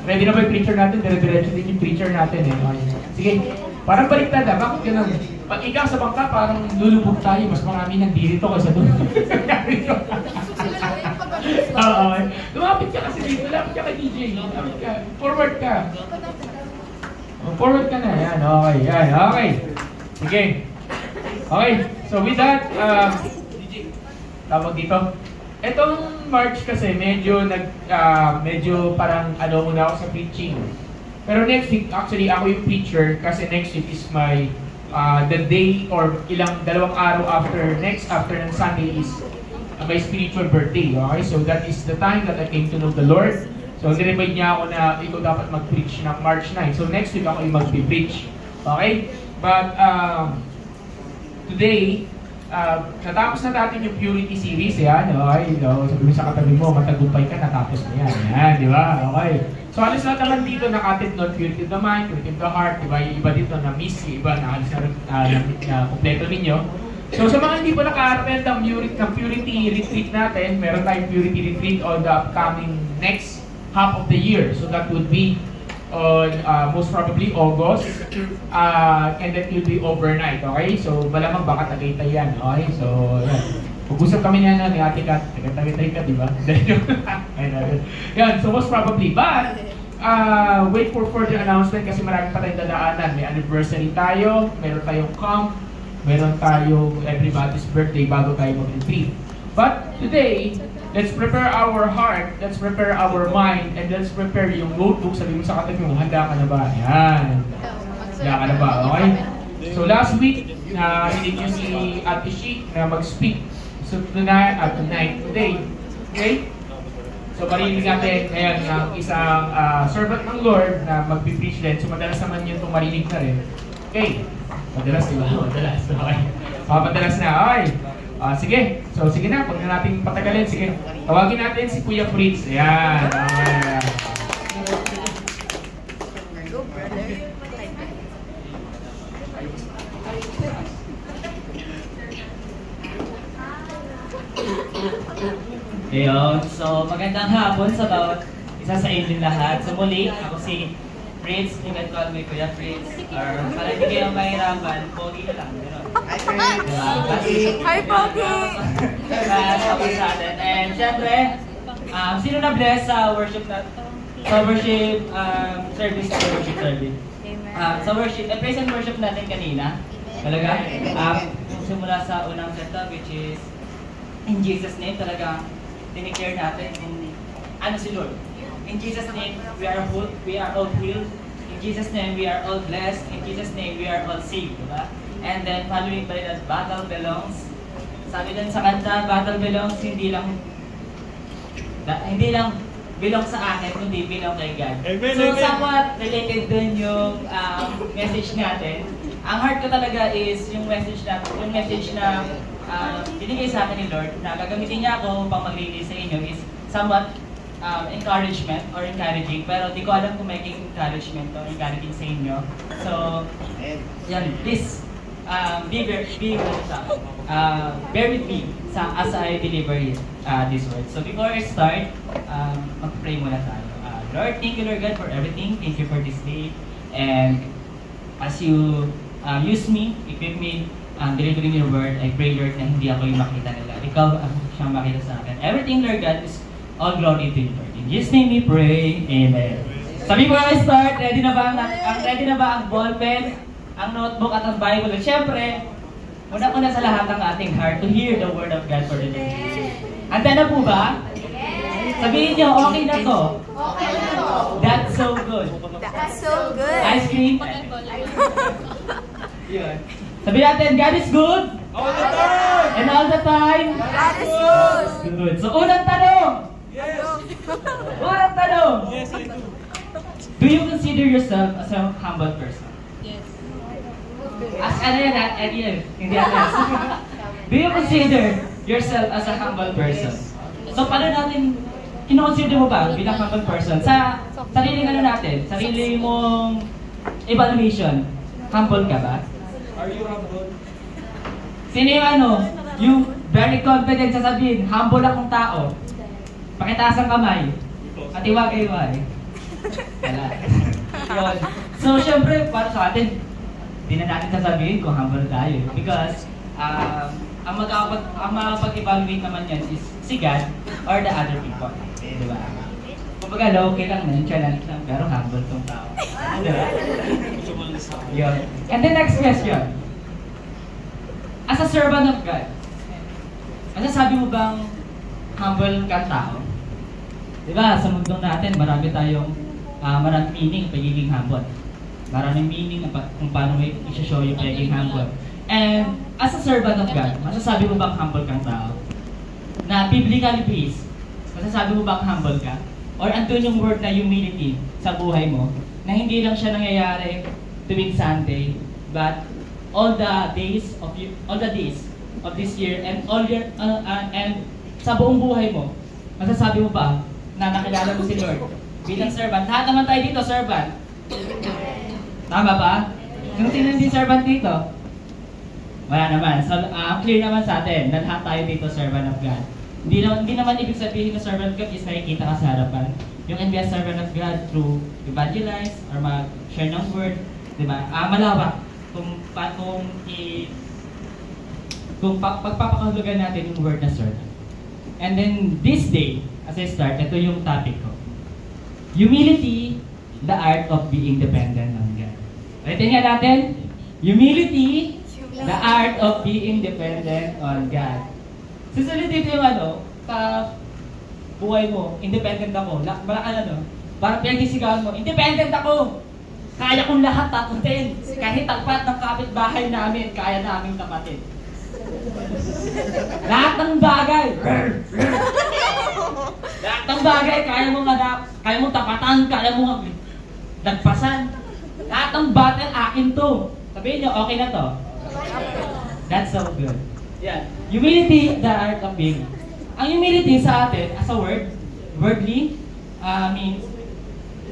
ready na ba yung preacher natin? Dire-diretso din yung preacher natin, eh. Okay. Sige, parang baliktad, bakit ganun? Pag ikaw sa bangka, parang lulubog tayo. Mas marami nandito kaysa doon. Okay. Lumapit ka kasi dito, lapit ka kay DJ. Lapit ka. Forward ka. Forward ka na. Yan, okay. Yan, okay. Sige. Okay, so with that, tawag dito. Etong March kasi medyo parang muna ako sa preaching. Pero next week, actually ako yung preacher kasi next week is my the day or dalawang araw after ng Sunday is my spiritual birthday. Okay? So that is the time that I came to know the Lord. So niremind niya ako na ikaw dapat mag-preach ng March 9. So next week ako yung mag-preach. Okay? But today, natapos na natin yung Purity series, yan, okay, sabi mo sa katabi mo, matagumpay ka, natapos na yan, yan, di ba, okay. So, alis na naman dito, nakatit nun, purity of the mind, purity of the heart, di ba, yung iba dito, na-miss, yung iba, nakalis na kompleto ninyo. So, sa mga hindi po naka-attend ng purity retreat natin, meron tayong purity retreat on the upcoming next half of the year. So, that would be on most probably August, and then it'll be overnight, okay? So, malamang baka Tagaytay yan, okay? So, yan. Pag-usap kami niya ni Ate Kat, Tagaytay ka, di ba? Yan, so most probably. But, wait for further announcement kasi marami pa tayong dadaanan. May anniversary tayo, meron tayong camp, meron tayong everybody's birthday bago tayo mag-retreat. But today, let's prepare our heart, let's prepare our mind, and let's prepare yung notebook. Sabi mo sa katabi mo, handa ka na ba? Yan. Handa ka na ba? Okay? So last week, hinig nyo si Ate Shi na mag-speak. So tonight, today, okay? So marinig natin ngayon ang isang servant ng Lord na mag-preach din. So madalas naman yun itong marinig na rin. Okay? Madalas, diba? Madalas. Okay. Madalas na. Okay. Sige. So sige na. Huwag na natin patagalin. Sige. Tawagin natin si Kuya Fritz. Ayan. Ayun, so magandang hapon sa bawat isa sa inyong lahat. So muli, ako si Fritz, you can call me Kuya Fritz. Or para hindi kayo mahirapan, Pogi na lang. Hi Fritz! Hi, Pogi! Tapos sa atin. And syempre, sino na-bless sa worship na sa worship service? Sa worship, praise and worship natin kanina. Talaga, simula sa unang kanta, which is in Jesus' name, talaga dineclare natin kung ano si Lord. In Jesus' name, we are all healed. In Jesus' name, we are all blessed. In Jesus' name, we are all saved. Diba? And then, following by that, battle belongs. Sabi dun sa kanta, battle belongs, hindi lang belong sa akin, kundi belong kay God. So, somewhat related dun yung message natin. Ang heart ko talaga is yung message na binigay sa akin ni Lord na gagamitin niya ako upang mag-release sa inyo is somewhat encouragement or encouraging, pero di ko alam kung may encouragement or encouraging sa inyo. So, yan, please bear with me as I deliver this word. So before I start, mag-pray muna tayo. Lord, thank you Lord God for everything. Thank you for this day. And as you use me, equip me, delivering your word, I pray Lord na hindi ako yung makita nila. Ikaw ang siyang makita sa akin. Everything Lord God is all glory to you Lord. In Jesus' name we pray. Amen. Sabi ko na start, ready na ba ang ballpen, ang notebook at ang Bible? At syempre, una-una sa lahat ang ating heart to hear the word of God for the day. Handa na po ba? Sabihin niyo, okay na to. Okay na to. That's so good. That's so good. Ice cream? Yun. Sabi natin, God is good. All the time! And all the time. God is good. Good. So, unang tanong. Yes! Unang tanong. Yes, I do. Do you consider yourself as a humble person? Yes. As ano yan? Hindi atas. Do you consider yourself as a humble person? So, paano natin, kinoconsider mo ba bilang humble person? Sa sarili natin, sarili mong evaluation, humble ka ba? Are you humble? Sino yung very confident sasabihin, humble akong tao. Pakitaas ang kamay. At iwag-iwag. Wala. Yun. So, syempre, para sa atin, di na natin sasabihin kung humble tayo. Because, ang makapag-evaluate naman yan is si God or the other people. Diba? Kumbaga, okay lang na, challenge lang, pero humble tong tao. Diba? Yun. And the next question. As a servant of God, masasabi mo bang humble kang tao? Diba, sa mundo natin, marami tayong maraming meaning pagiging humble. Maraming meaning kung paano mo i-show yung pagiging humble. And as a servant of God, masasabi mo bang humble kang tao? Na biblically based, masasabi mo bang humble ka? Or andun yung word na humility sa buhay mo, na hindi lang siya nangyayari tuwing Sunday, but all the days of this year and and sa buong buhay mo, masasabi mo ba na nakilala mo si Lord bilang servant? Lahat naman tayo dito, servant. Tama ba? Sino din servant dito? Wala naman. So, clear naman sa atin na lahat tayo dito servant of God. Hindi naman ibig sabihin na servant of God is nakikita ka sa harapan. yung can be a servant of God through evangelize or mag-share ng word, di ba? Malawak kung pagpapakahulugan natin yung word na servant. And then this day, as I start, ito yung topic ko. Humility, the art of being dependent on God. Ulitin nga natin, humility, the art of being dependent on God. Susunod dito yung buhay mo, independent ako. Parang pinagisigawan mo, independent ako! Kaya kong lahat taputin. Kahit tagpat ng kapitbahay namin, kaya namin tapatin. Lahat ng bagay. Lahat ng bagay, kaya mong tapatan, kaya mong nagpasan. Lahat ng battle, akin to. Sabihin nyo, okay na to. That's so good. Yeah. Humility, the art of being. Ang humility sa atin, as a word, wordly, means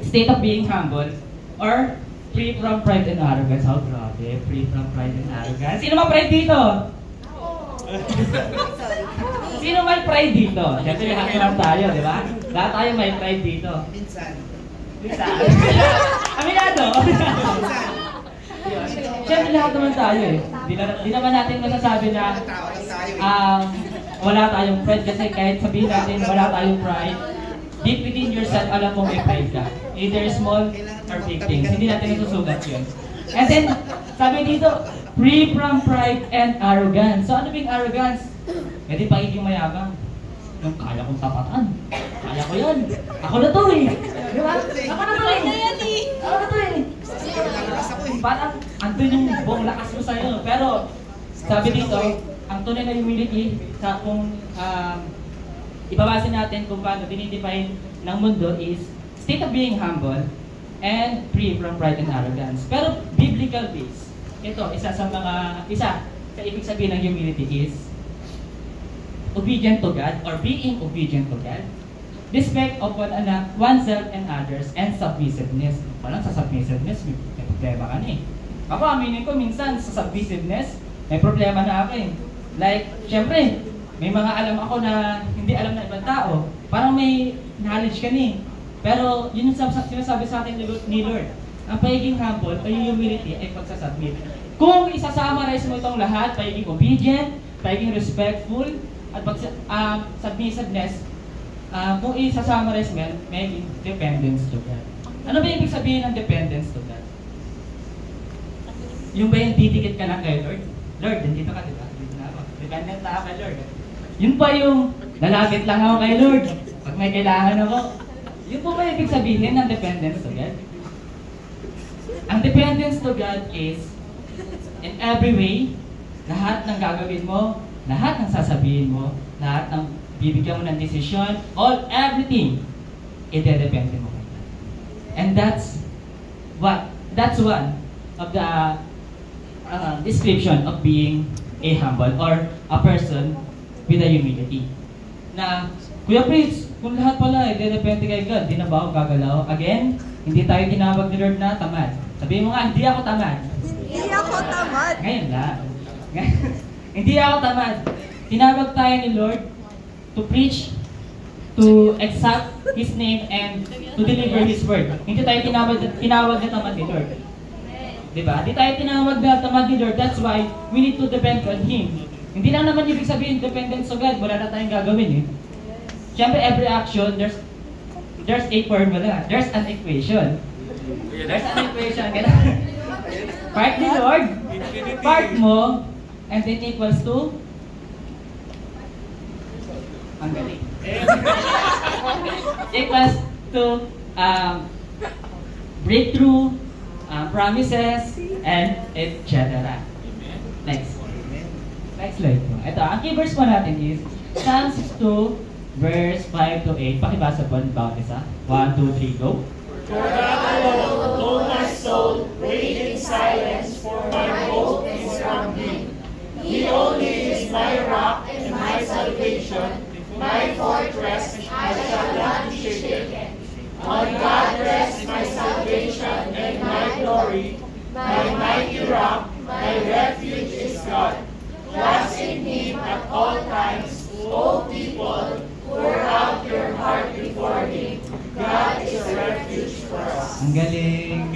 state of being humble, or free from pride and arrogance. How grabe, free from pride and arrogance. Sino may pride dito? Sino may pride dito? Siyempre, lahat naman tayo, di ba? Lahat tayo may pride dito. Minsan. Aminado? Siyempre, lahat naman tayo eh. Di naman natin masasabi na wala tayong pride kasi kahit sabihin natin wala tayong pride, deep within yourself, alam mo may pride ka. Either small or big things. Hindi natin nasusugat yun. And then, sabi dito, free from pride and arrogance. So ano bang arrogance? E di pagiging mayabang. Yung kaya kong tapatan. Kaya ko yan. Ako na to eh. Di ba? Ako na to eh. Ako na to eh. Parang andun yung buong lakas mo sa'yo. Pero, sabi dito, ang tunay na humility sa kung ibabase natin kung paano dinidefine ng mundo is state of being humble and free from pride and arrogance. Pero biblical base, ito, isa sa ibig sabihin ng humility is obedient to God or being obedient to God, respect of oneself and others, and submissiveness. Walang sa submissiveness, may problema ka na eh. Ako, aminin ko, minsan sa submissiveness, may problema na ako eh. Like, syempre, may mga alam ako na hindi alam na ibang tao. Parang may knowledge ka ni. Pero yun yung sinasabi sa atin ni Lord. Ang pagiging humble o yung humility ay pagsasubmit. Kung isasummarize mo itong lahat, pagiging obedient, pagiging respectful, at submissiveness, kung isasummarize mo, may dependence to God. Ano ba ibig sabihin ng dependence to God? Yung ba yung didikit ka na kay Lord? Lord, nandito ka, diba? Dependent na ako kay Lord. Yun pa yung lalapit lang ako kay Lord pag may kailangan ako. Yun po ba ibig sabihin ng dependence to God? Ang dependence to God is in every way, lahat ng gagawin mo, lahat ng sasabihin mo, lahat ng bibigyan mo ng desisyon, everything, ide-depende mo kay God. And that's one of the description of being a humble or a person with a humility. Na, Kuya Prince, kung lahat pala depende kay God, di na ba ako gagalaw? Again, hindi tayo tinawag ni Lord na tamad. Sabihin mo nga, hindi ako tamad. Hindi ako tamad. Ngayon lang. Hindi ako tamad. Tinawag tayo ni Lord to preach, to exalt His name, and to deliver His word. Hindi tayo tinawag na tamad ni Lord. Diba? Hindi tayo tinawag na tamad ni Lord. That's why we need to depend on Him. Hindi lang naman ibig sabihin dependence on God. Wala na tayong gagawin eh. Siyempre, every action, there's a formula. There's an equation. There's an equation. Part ni Lord, part mo, and it equals to ang galing. Equals to breakthrough, promises, and etc. Next. Next slide po. Ito, ang key verse po natin is Psalms 2, verse 5 to 8. Pakibasa po ng bawat isa. 1, 2, 3, go. For God alone, O my soul, wait in silence, for my hope is from Him. He only is my rock and my salvation, my fortress, I shall not be shaken. On God rests my salvation and my glory, my mighty rock, my refuge is God. Trust in Him at all times, O people, pour out your heart before Him. God Ang galing.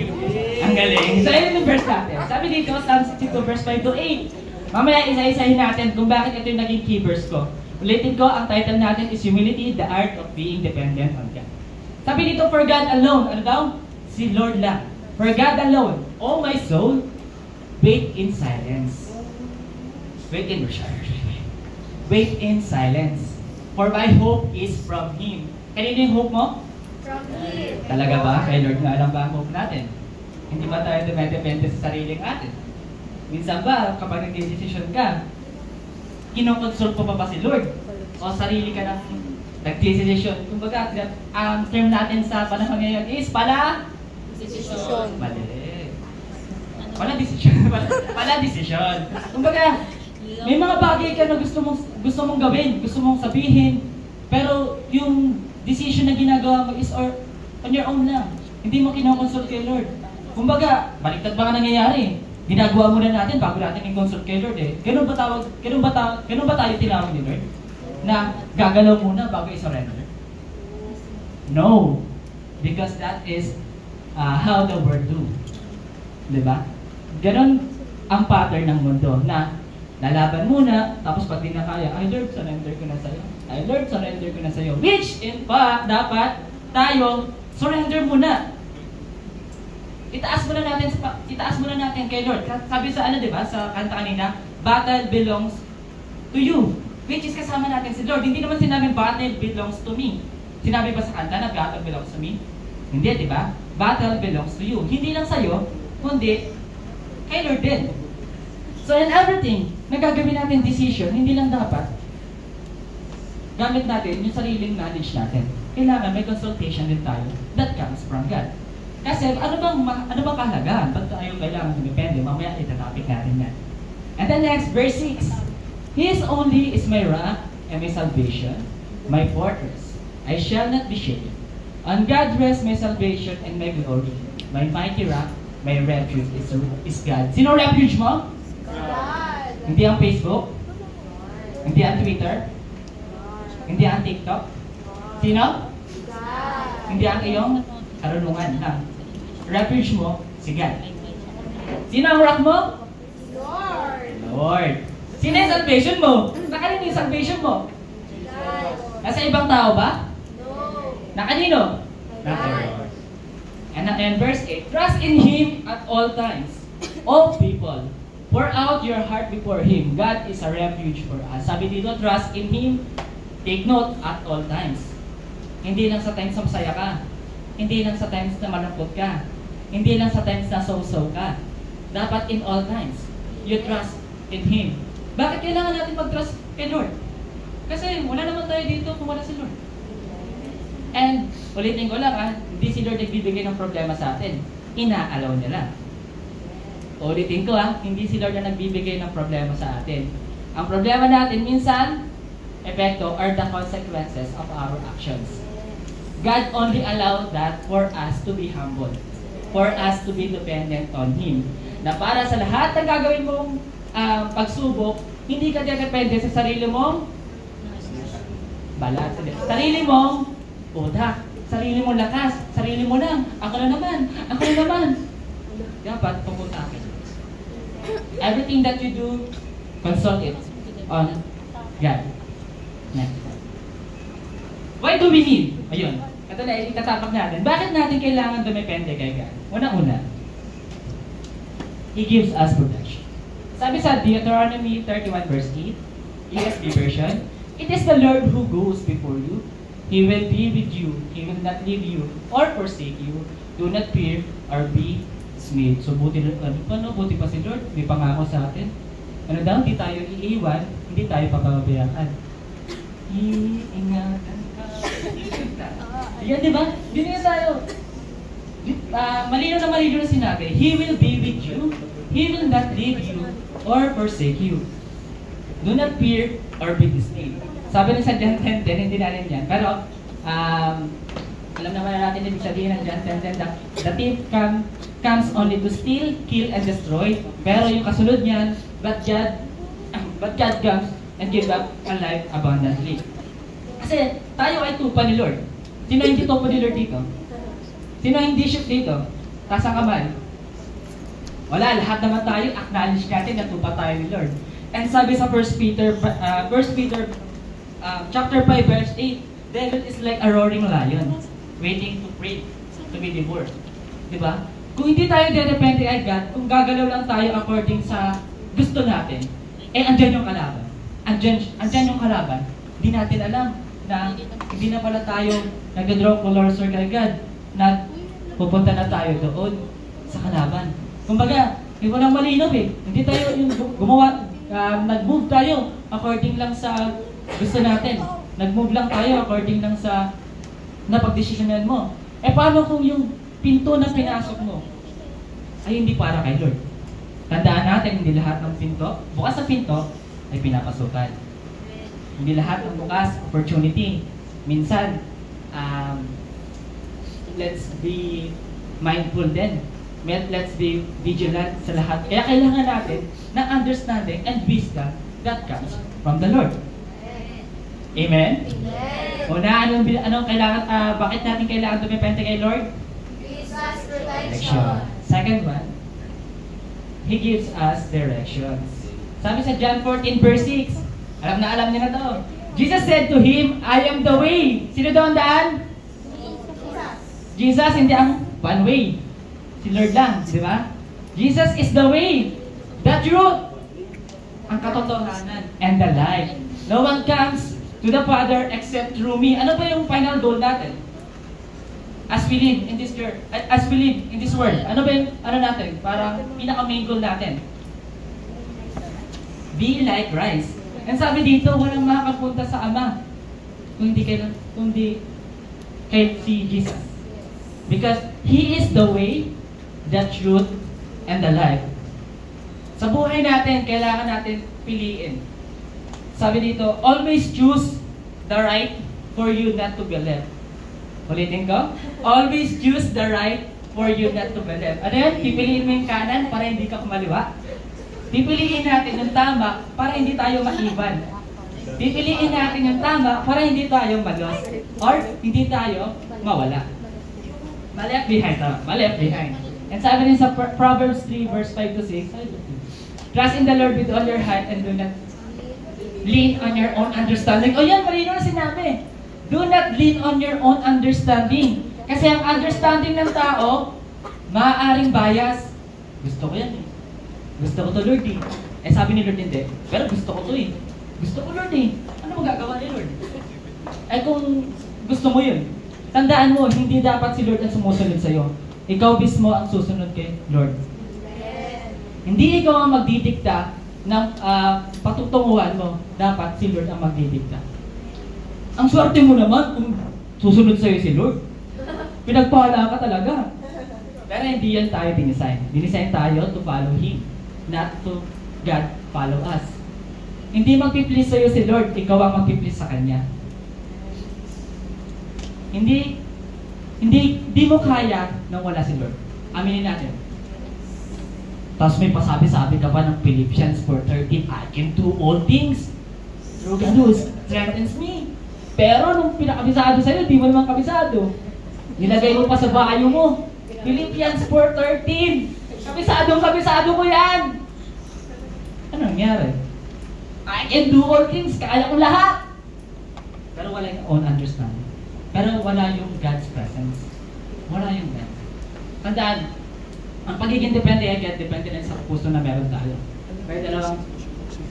Ang galing. So, yun yung verse natin. Sabi dito, Psalm 62 verse 5 to 8. Mamaya isa-isahin natin kung bakit ito yung naging key verse ko. Ulitin ko, ang title natin is Humility, the Art of Being Dependent on God. Sabi dito, for God alone. Ano daw? Si Lord lang. For God alone. Oh my soul, wait in silence. Wait in silence. For my hope is from Him. Kanino yung hope mo? From Him. Talaga ba? Kay Lord nga lang ba ang hope natin? Hindi ba tayo dumedepende sa sariling atin? Minsan ba, kapag nag-decision ka, kinokonsult mo pa si Lord? O sarili ka ng nag-decision? Kumbaga, ang term natin sa panahon ngayon is Decision. Mali. Wala decision. Wala decision. Kumbaga, may mga bagay ka na gusto mong gawin, gusto mong sabihin, pero yung decision na ginagawa mo is on your own lang. Hindi mo kinokonsult kay Lord. Kumbaga, baliktad ba nga nangyayari? Ginagawa muna natin bago natin i-consult kay Lord eh. Ganun ba tayo tinawag ni Lord? Na gagalaw muna bago i-surrender? No. Because that is how the world do. Diba? Ganun ang pattern ng mundo na lalaban muna, tapos pag di na kaya, ay Lord, surrender ko na sa'yo. Ay Lord, surrender ko na sa'yo. Which, in fact, dapat tayo surrender muna. Itaas muna natin kay Lord. Sabi sa di ba, sa kanta kanina, battle belongs to you. Which is kasama natin si Lord. Hindi naman sinabing battle belongs to me. Sinabi ba sa kanta na battle belongs to me? Hindi, di ba? Battle belongs to you. Hindi lang sa'yo, kundi kay Lord din. So in everything, nagagawin natin decision, hindi lang dapat gamit natin yung sariling knowledge natin. Kailangan may consultation din tayo that comes from God. Kasi ano bang kahalagahan? Ba't tayo kailangan dumepende? Mamaya itatopic natin yan. And then next, verse 6. His only is my rock and my salvation, my fortress. I shall not be shaken. On God rests my salvation and my glory. My mighty rock, my refuge is God. Sino refuge mo? God. Hindi ang Facebook? Hindi ang Twitter? Hindi ang TikTok? Sino? God. Hindi ang iyong karunungan na. Refuge mo, si God. Sino ang rock mo? Lord. Lord. Sino yung salvation mo? Nakanino yung salvation mo? God. Nasa ibang tao ba? No. Nakanino? God. And verse 8, trust in Him at all times. All people, pour out your heart before Him. God is a refuge for us. Sabi dito, trust in Him. Take note at all times. Hindi lang sa times na masaya ka. Hindi lang sa times na malungkot ka. Hindi lang sa times na so-so ka. Dapat in all times, you trust in Him. Bakit kailangan natin mag-trust kay Lord? Kasi wala naman tayo dito kung wala si Lord. And, ulitin ko lang hindi si Lord nagbibigay ng problema sa atin. Ina-allow niya lang. Ulitin ko hindi si Lord na nagbibigay ng problema sa atin. Ang problema natin minsan, epekto, are the consequences of our actions. God only allowed that for us to be humble. For us to be dependent on Him. Na para sa lahat ng gagawin mong pagsubok, hindi ka depende sa sarili mong balat. Sarili mong utak. Sarili mong lakas. Sarili mo lang. Ako na naman. Dapat tungkol sa akin. Everything that you do, consult it on God. Next. Why do we need? Ayun. Ito na, itatapak natin. Bakit natin kailangan dumepende kay God? Una-una, He gives us protection. Sabi sa Deuteronomy 31 verse 8, ESV version, it is the Lord who goes before you. He will be with you. He will not leave you or forsake you. Do not fear or be dismayed. So buti pa si Lord, may pangako sa atin. Ano daw, hindi tayo iiwan, hindi tayo papabayaan. Iingatan ka. Yan, di ba? Hindi nga tayo. Malino na sinabi, He will be with you. He will not leave you or forsake you. Do not fear or be dismayed. Sabi ng sa John 10:10, hindi natin yan. Pero, alam naman natin ibig sabihin ng John 10:10, the thief comes only to steal, kill, and destroy. Pero yung kasunod niyan, but God comes and give up a life abundantly. Kasi tayo ay tupa ni Lord. Sino yung tupa ni Lord dito? Sino hindi shoot dito? Taas ang kamay. Wala, lahat naman tayo, acknowledge natin na tupa tayo ni Lord. And sabi sa 1 Peter chapter 5 verse 8, devil is like a roaring lion, waiting to prey, to be devoured. Diba? Kung hindi tayo depende kay God, kung gagalaw lang tayo according sa gusto natin, andyan yung kalaban. Andyan yung kalaban. Hindi natin alam na hindi na pala tayo nag-draw colors or kay God, na pupunta na tayo doon sa kalaban. Kumbaga, hindi walang malinaw eh. Hindi tayo yung gumawa, nag-move tayo according lang sa gusto natin. Nag-move lang tayo according lang sa napag-desisyonan mo. Paano kung yung pinto na pinasok mo ay hindi para kay Lord? Tandaan natin, hindi lahat ng pinto, bukas sa pinto, ay pinapasukan. Hindi lahat ng bukas, opportunity. Minsan, let's be mindful din. Let's be vigilant sa lahat. Kaya kailangan natin ng understanding and wisdom that comes from the Lord. Amen? Una, anong kailangan, bakit natin kailangan dumepende kay Lord? Jesus protection. Direction. Second one, He gives us directions. Sabi sa John 14 verse 6, alam niyo na to. Jesus said to him, I am the way. Sino daw ang daan? Jesus, hindi ang one way. Si Lord lang, di ba? Jesus is the way, the truth, ang katotohanan, and the life. No one comes to the Father except through me. Ano ba yung final goal natin? As we live in this church, as we live in this world, ano ba yung, natin? Parang pinaka-main goal natin. Be like Christ. And sabi dito, walang makakapunta sa Ama kung hindi kay si Jesus. Because He is the way, the truth, and the life. Sa buhay natin, kailangan natin piliin. Sabi dito, always choose the right for you not to be left. Ulitin ko, always choose the right for you not to be left. Ano yan? Pipiliin mo yung kanan para hindi ka kumaliwa. Pipiliin natin yung tama para hindi tayo maiban. Pipiliin natin yung tama para hindi tayo malos. Or hindi tayo mawala. Ma-left behind. Ma-left behind. And sabi rin sa Proverbs 3 verse 5 to 6, trust in the Lord with all your heart and do not lean on your own understanding. O yan, malinaw na sinabi. Do not lean on your own understanding. Kasi ang understanding ng tao, maaaring bias. Gusto ko yan eh. Gusto ko to Lord eh. Sabi ni Lord hindi. Pero gusto ko to eh. Gusto ko Lord eh. Ano magagawa ni Lord? Kung gusto mo yun, tandaan mo, hindi dapat si Lord ang sumusunod sa'yo. Ikaw mismo ang susunod kay Lord. Hindi ikaw ang magdidikta ng patutunguhan mo. Dapat si Lord ang magdidikta. Ang swerte mo naman kung susunod sa'yo si Lord. Pinagpahala ka talaga. Pero hindi yan tayo dinisign. Dinisign tayo to follow Him, not to God follow us. Hindi magpiplease sa'yo si Lord, ikaw ang magpiplease sa Kanya. Hindi mo kaya nang wala si Lord. Aminin natin. Tapos may pasabi-sabi ka pa ng Philippians 4:13, I can do all things through God who strengthens me. Pero nung pinakabisado sa'yo, di mo naman kabisado. Nilagay mo pa sa bayo mo. Philippians 4:13. Kabisado ko yan. Ano nangyari? I can do all things. Kaya ko lahat. Pero wala yung own understanding. Pero wala yung God's presence. Wala yung God. Tandaan, ang pagiging depende ay God, depende na sa puso na meron tayo.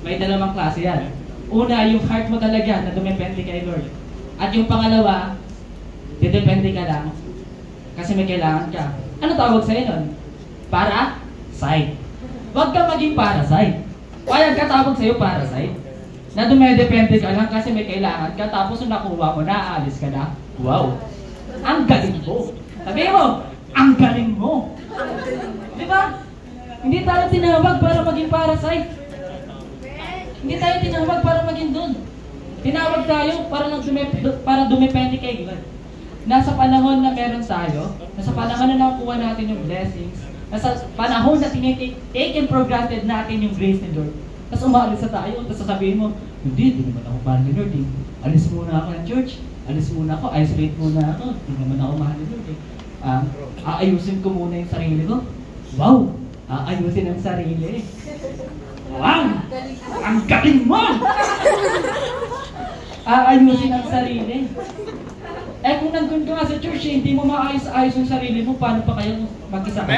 May dalawang klase yan. Una, yung heart mo talaga na dumepende kay Lord. At yung pangalawa, didepende ka lang kasi may kailangan ka. Ano tawag sa'yo nun? Parasite. Huwag ka maging parasite. Kaya ka tawag sa'yo parasite. Na dumedepende ka lang kasi may kailangan ka, tapos nung nakuha mo, naaalis ka na. Wow! Ang galing mo! Sabihin mo, ang galing mo! Di ba? Hindi tayo tinawag para maging parasite. Hindi tayo tinawag para maging dun. Tinawag tayo para dumepende kay God. Nasa panahon na meron tayo, nasa panahon na nakuha natin yung blessings, nasa panahon na take for granted natin yung grace ni Lord. Tapos umalis na tayo, tapos sasabihin mo, hindi naman ako mahal ni Lord eh. Alis muna ako ng church, alis muna ako, isolate muna ako, hindi naman ako mahal ni Lord eh. Aayusin ko muna yung sarili ko. Wow! Aayusin ang sarili. Wow! Ang galing mo! Aayusin ang sarili. Eh kung nandun ka nga sa church, hindi mo maayos-ayos yung sarili mo, paano pa kayo mag-isa ka?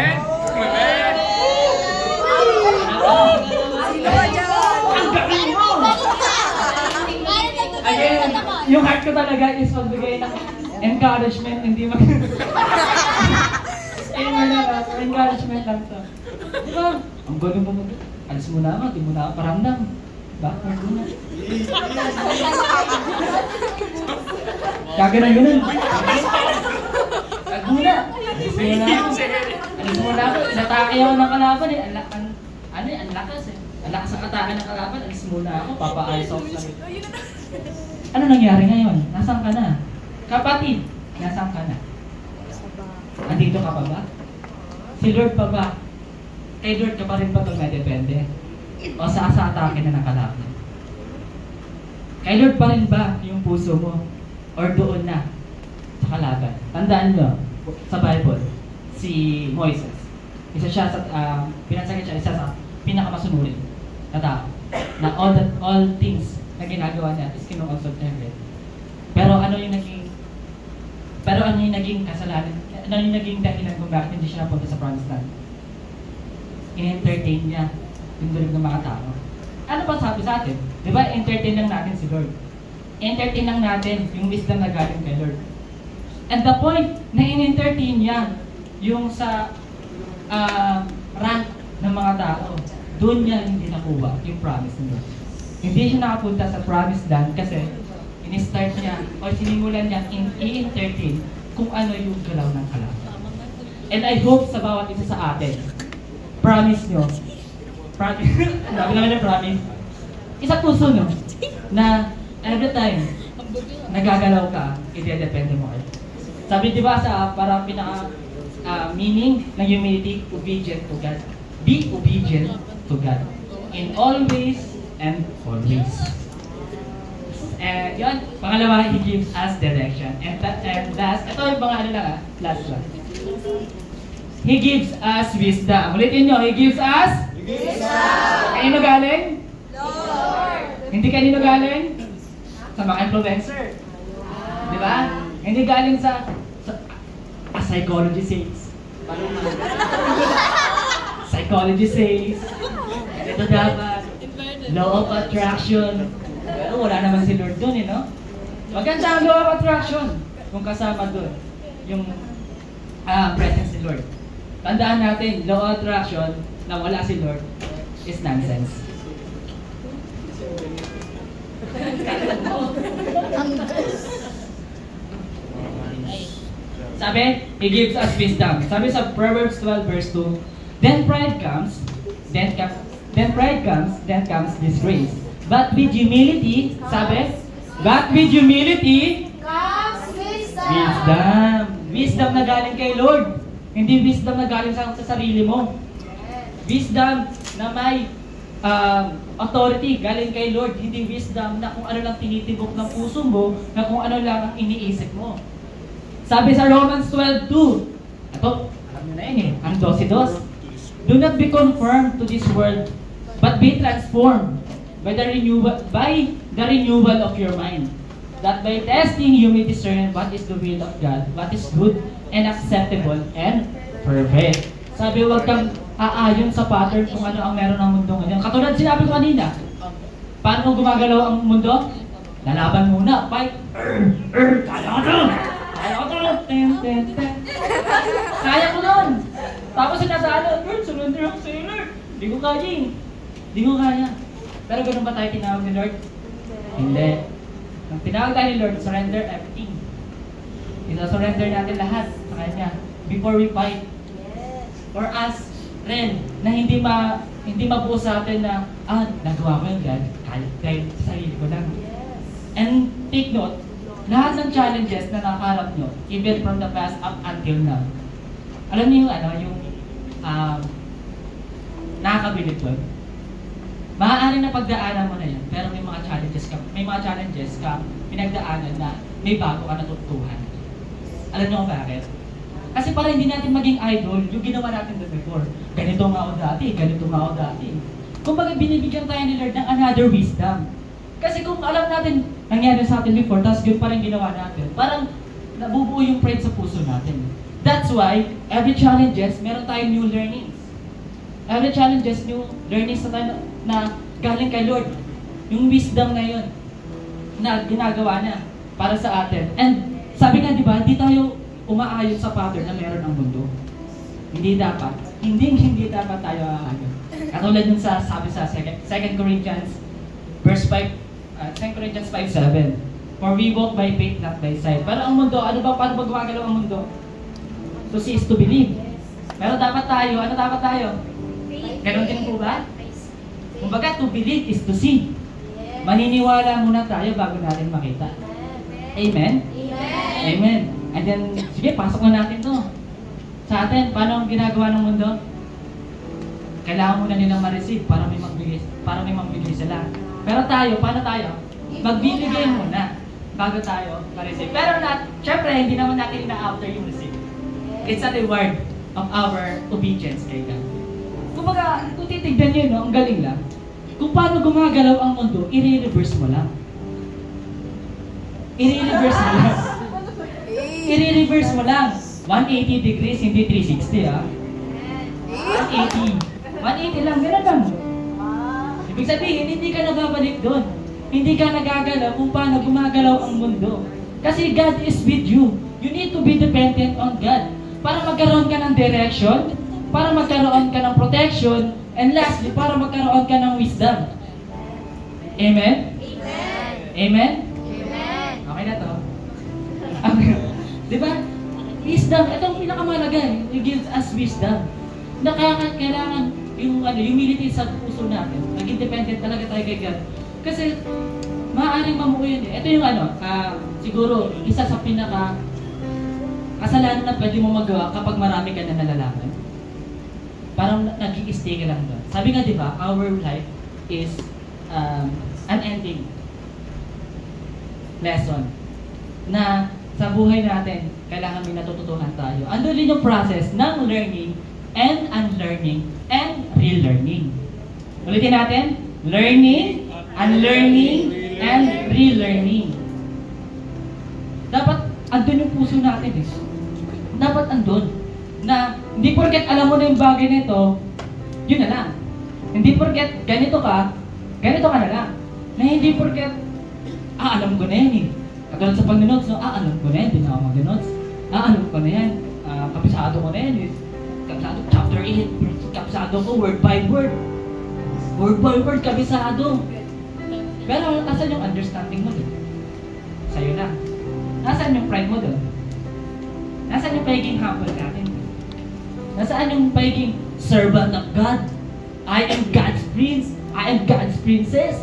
Ang galing mo! Again, yung heart ko talaga is magbigay ng encouragement, hindi encouragement lang to. Diba? Ang galing mo. Alis mo na ako, di mo na ako paramdam. Bakit mo na? Kaganan-ganan. Alis mo na. Alis mo na ako. Natake ako ng kalaban eh. Ang lakas eh. Ang lakas ang atake ng kalaban. Alis mo na ako. Papaayos ako sa sarili. Ano nangyari ngayon? Nasaan ka na? Kapatid, nasaan ka na? Andito ka pa ba? Si Lord pa ba? Kay Lord ka pa rin ba magdedepende? O sa atake na ng kalaban? Kay Lord pa rin ba yung puso mo? Or doon na sa kalaban? Tandaan nyo, sa Bible, si Moises, isa siya sa, pinansagin siya, isa sa pinakamasunurin na tao. Na all things na ginagawa niya is kinukonsult everything. Pero ano yung naging kasalanan? Ano yung naging dahilan kung bakit hindi siya napunta sa promised land? In-entertain niya yung dulig ng mga tao. Ano pa sabi sa atin? Di ba, entertain lang natin si Lord. Entertain lang natin yung wisdom na galing kay Lord. And the point na in-entertain niya yung sa rank ng mga tao, doon niya hindi nakuha yung promise ni Lord. Hindi siya nakapunta sa promised land kasi in-start niya o sinimulan niya i-entertain kung ano yung galaw ng kalaban. And I hope sa bawat isa sa atin, promise nyo, sabi naman yung promise, isa puso nyo, na every time nagagalaw ka, i-depende mo kayo. Sabi di ba sa parang pinaka meaning ng humility, obedient to God. Be obedient to God. In all ways and always. And yun, pangalawa, He gives us direction. And last, ito yung mga ano lang last one. He gives us wisdom. Ulitin nyo, He gives us wisdom. Kanino galing? Lord. Hindi kanino galing? Sa mga influencer. Di ba? Hindi galing sa psychology says. Psychology says. Ito dapat. Law of attraction. Pero wala naman si Lord dun, no? Maganda ang law of attraction kung kasama dun yung presence ni Lord. Tandaan natin, law of attraction na wala si Lord is nonsense. Sabi, He gives us wisdom. Sabi sa Proverbs 12 verse 2, then pride comes, then comes disgrace. But with humility, sabi, Comes wisdom. Wisdom. Wisdom na galing kay Lord. Hindi wisdom na galing sa sarili mo. Wisdom na may authority galing kay Lord. Hindi wisdom na kung ano lang tinitibok ng puso mo, na kung ano lang ang iniisip mo. Sabi sa Romans 12:2, ito, alam nyo na yun eh, ang 12:2. Do not be conformed to this world, but be transformed by the renewal of your mind, that by testing you may discern what is the will of God, what is good and acceptable and perfect. Sabi, huwag kang aayon sa pattern kung ano ang meron ng mundo ngayon. Katulad sinabi ko kanina, paano gumagalaw ang mundo? Lalaban muna, fight. Kaya ko to! Kaya ko to! Kaya ko nun! Tapos sinasabi, Lord, surrender ako sa'yo, Lord. Hindi ko kaya eh. Hindi ko kaya. Pero ganun ba tayo tinawag ni Lord? Hindi. Ang tinawag tayo ni Lord, surrender everything. Isa-surrender natin lahat sa Kanya before we fight. For us, rin, na hindi mabuo sa atin na, nagawa ko yun, God, kahit sa sarili ko lang. And take note, lahat ng challenges na nakaharap nyo, even from the past up until now, alam niyo yung nakakabilit doon? Maaari na pagdaanan mo na yan, pero may mga challenges ka pinagdaanan na may bago ka natutuhan. Alam niyo kung bakit? Kasi para hindi natin maging idol, yung ginawa natin before. Ganito nga ako dati, ganito nga ako dati. Kumbaga binibigyan tayo ni Lord ng another wisdom. Kasi kung alam natin, nangyari sa atin before, tapos yun pa rin ginawa natin, parang nabubuo yung pride sa puso natin. That's why, every challenges, meron tayong new learnings. Every challenges, new learnings na tayo na galing kay Lord. Yung wisdom na yun, na ginagawa niya para sa atin. And sabi nga, di ba, hindi tayo umaayon sa pattern na meron ang mundo. Hindi dapat. Hindi dapat tayo aayon. Katulad yung sabi sa 2 Corinthians verse 5, 2 Corinthians 5:7. For we walk by faith, not by sight. Pero ang mundo, paano ba gumagalaw ang mundo? To see is to believe. Pero dapat tayo, ano dapat tayo? Ganon din po ba? Kumbaga, to believe is to see. Maniniwala muna tayo bago natin makita. Amen? Amen. And then, sige, pasok na natin to. Sa atin, paano ang ginagawa ng mundo? Kailangan muna nilang ma-receive para may magbigay sila. Pero tayo, paano tayo? Magbibigay muna bago tayo ma-receive. Pero syempre, hindi naman natin ina-after yung receive. It's a reward of our obedience kay God. Kumbaga, kung titignan nyo, no, ang galing lang. Kung paano gumagalaw ang mundo, i-reverse mo lang. I-reverse mo lang. I-reverse mo lang. 180 degrees, hindi 360, ah. 180. 180 lang, gano'n lang. Ibig sabihin, hindi ka nababalik doon. Hindi ka nagagalaw kung paano gumagalaw ang mundo. Kasi God is with you. You need to be dependent on God. Para magkaroon ka ng direction, para magkaroon ka ng protection, and lastly, para magkaroon ka ng wisdom. Amen? Amen. Amen? Amen. Okay na to. Diba? Wisdom, ito ang pinakamalaga. It gives us wisdom. Na kailangan yung humility sa puso natin. Naging dependent talaga tayo kay God. Kasi, maaaring mamuo yun eh. Ito yung siguro, isa sa kasalanan na pwede mo magawa kapag marami ka na nalalaman. Parang nag-i-stay ka lang doon. Sabi nga, di ba, our life is unending lesson na sa buhay natin, kailangan may natututunan tayo. Ando din yung process ng learning and unlearning and relearning. Ulitin natin, learning, unlearning, and relearning. Dapat andun yung puso natin eh. Dapat andun. Na hindi porket alam mo na yung bagay nito, yun na lang. Hindi porket ganito ka na lang. Na hindi porket, alam ko na yan eh. Katulad sa pag-notes, no? Alam ko na yan, din ako mag-notes. Alam ko na yan, kapisado ko na yan eh. Kapisado, chapter 8, kapisado ko, word by word. Word by word, kabisado. Pero nasan yung understanding mo doon? Sa'yo lang. Nasaan yung pride mo doon? Nasaan yung pagiging humble natin? Nasaan yung pagiging servant of God? I am God's prince. I am God's princess.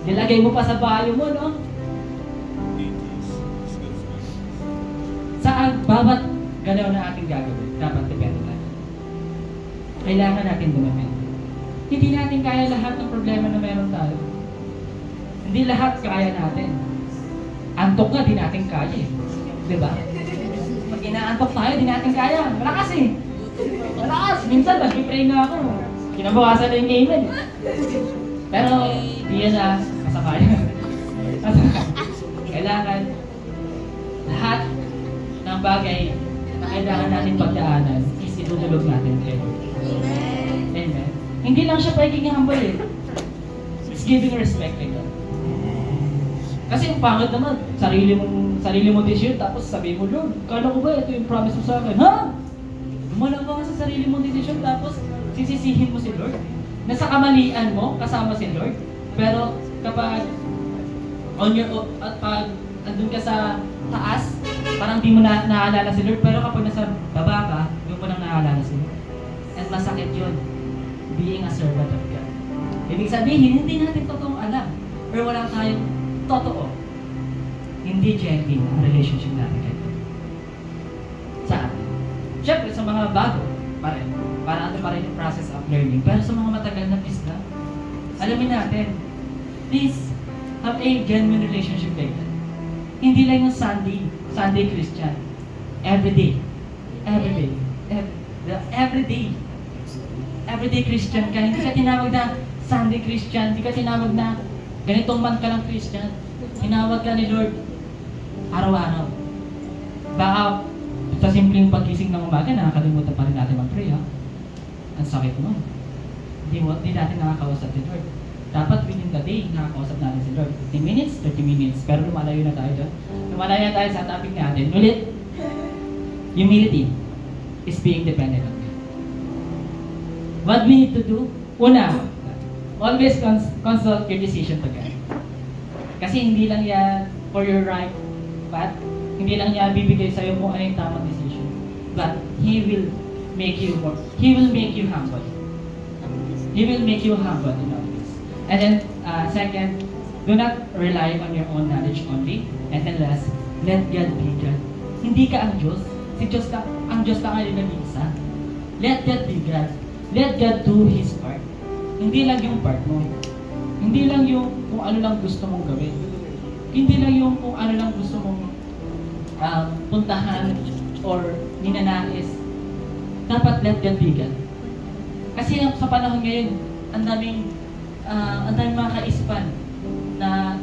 Nilagay mo pa sa bayo mo, no? Saan bawat galaw na ating gagawin, dapat depende natin. Kailangan natin dumepende. Hindi natin kaya lahat ng problema na meron tayo. Hindi lahat kaya natin. Antok nga, di natin kaya eh. Diba? Pag inaantok tayo, di natin kaya. Malakas eh. Malakas. Minsan, mag-pray na ako. Kinabukasan na yung amen. Pero, di yan na kasakaya. Kailangan lahat ng bagay na kailangan natin pagdaanan is itutulog natin kay Lord. Amen. Hindi lang siya pagiging humble eh. It's giving respect kay God. Kasi yung pangit naman, sarili mo decision, tapos sabi mo, Lord, kala ko ba ito yung promise mo sa akin? Ha? Gumalang ka nga sa sarili mong decision, tapos sisisihin mo si Lord. Nasa kamalian mo, kasama si Lord. Pero kapag at pag andun ka sa taas, parang di mo na naaalala si Lord. Pero kapag nasa baba ka, doon mo nang naaalala si Lord. At masakit yun, being a servant of God. Ibig sabihin, hindi natin totoong alam. Or wala tayong totoo. Hindi genuine ang relationship natin kay God. Sa atin. Siyempre, sa mga bago, pa rin yung process of learning. Pero sa mga matagal na pista, alamin natin, please have a genuine relationship kay God. Hindi lang yung Sunday Christian. Every day. every day. Every day. Everyday Christian ka. Hindi ka tinawag na Sunday Christian. Hindi ka tinawag na ganitong month ka lang Christian. Tinawag ka ni Lord araw-araw. Baka sa simpleng pagkising ng umaga, nakakalimutan pa rin natin mag-pray, ha? Ang sakit mo. Hindi natin nakakausap si Lord. Dapat within the day, nakakausap natin si Lord. 15 minutes, 30 minutes. Pero lumalayo na tayo doon. Lumalayo na tayo sa topic natin. Ulit, humility is being dependent on God. What we need to do? Una, always consult your decision to God. Kasi hindi lang yan for your right path. Hindi lang niya bibigay sa'yo mo ano yung tamang decision. But He will make you more. He will make you humble. He will make you humble in all this. And then, second, do not rely on your own knowledge only. And then last, let God be God. Hindi ka ang Diyos. Si Diyos lang, ang Diyos lang ay nag-iisa. Let God be God. Let God do His part. Hindi lang yung part mo. Hindi lang yung kung ano lang gusto mong gawin. Hindi lang yung kung ano lang gusto mong puntahan or ninanais. Dapat let God be God. Kasi sa panahon ngayon, ang daming mga kaisipan na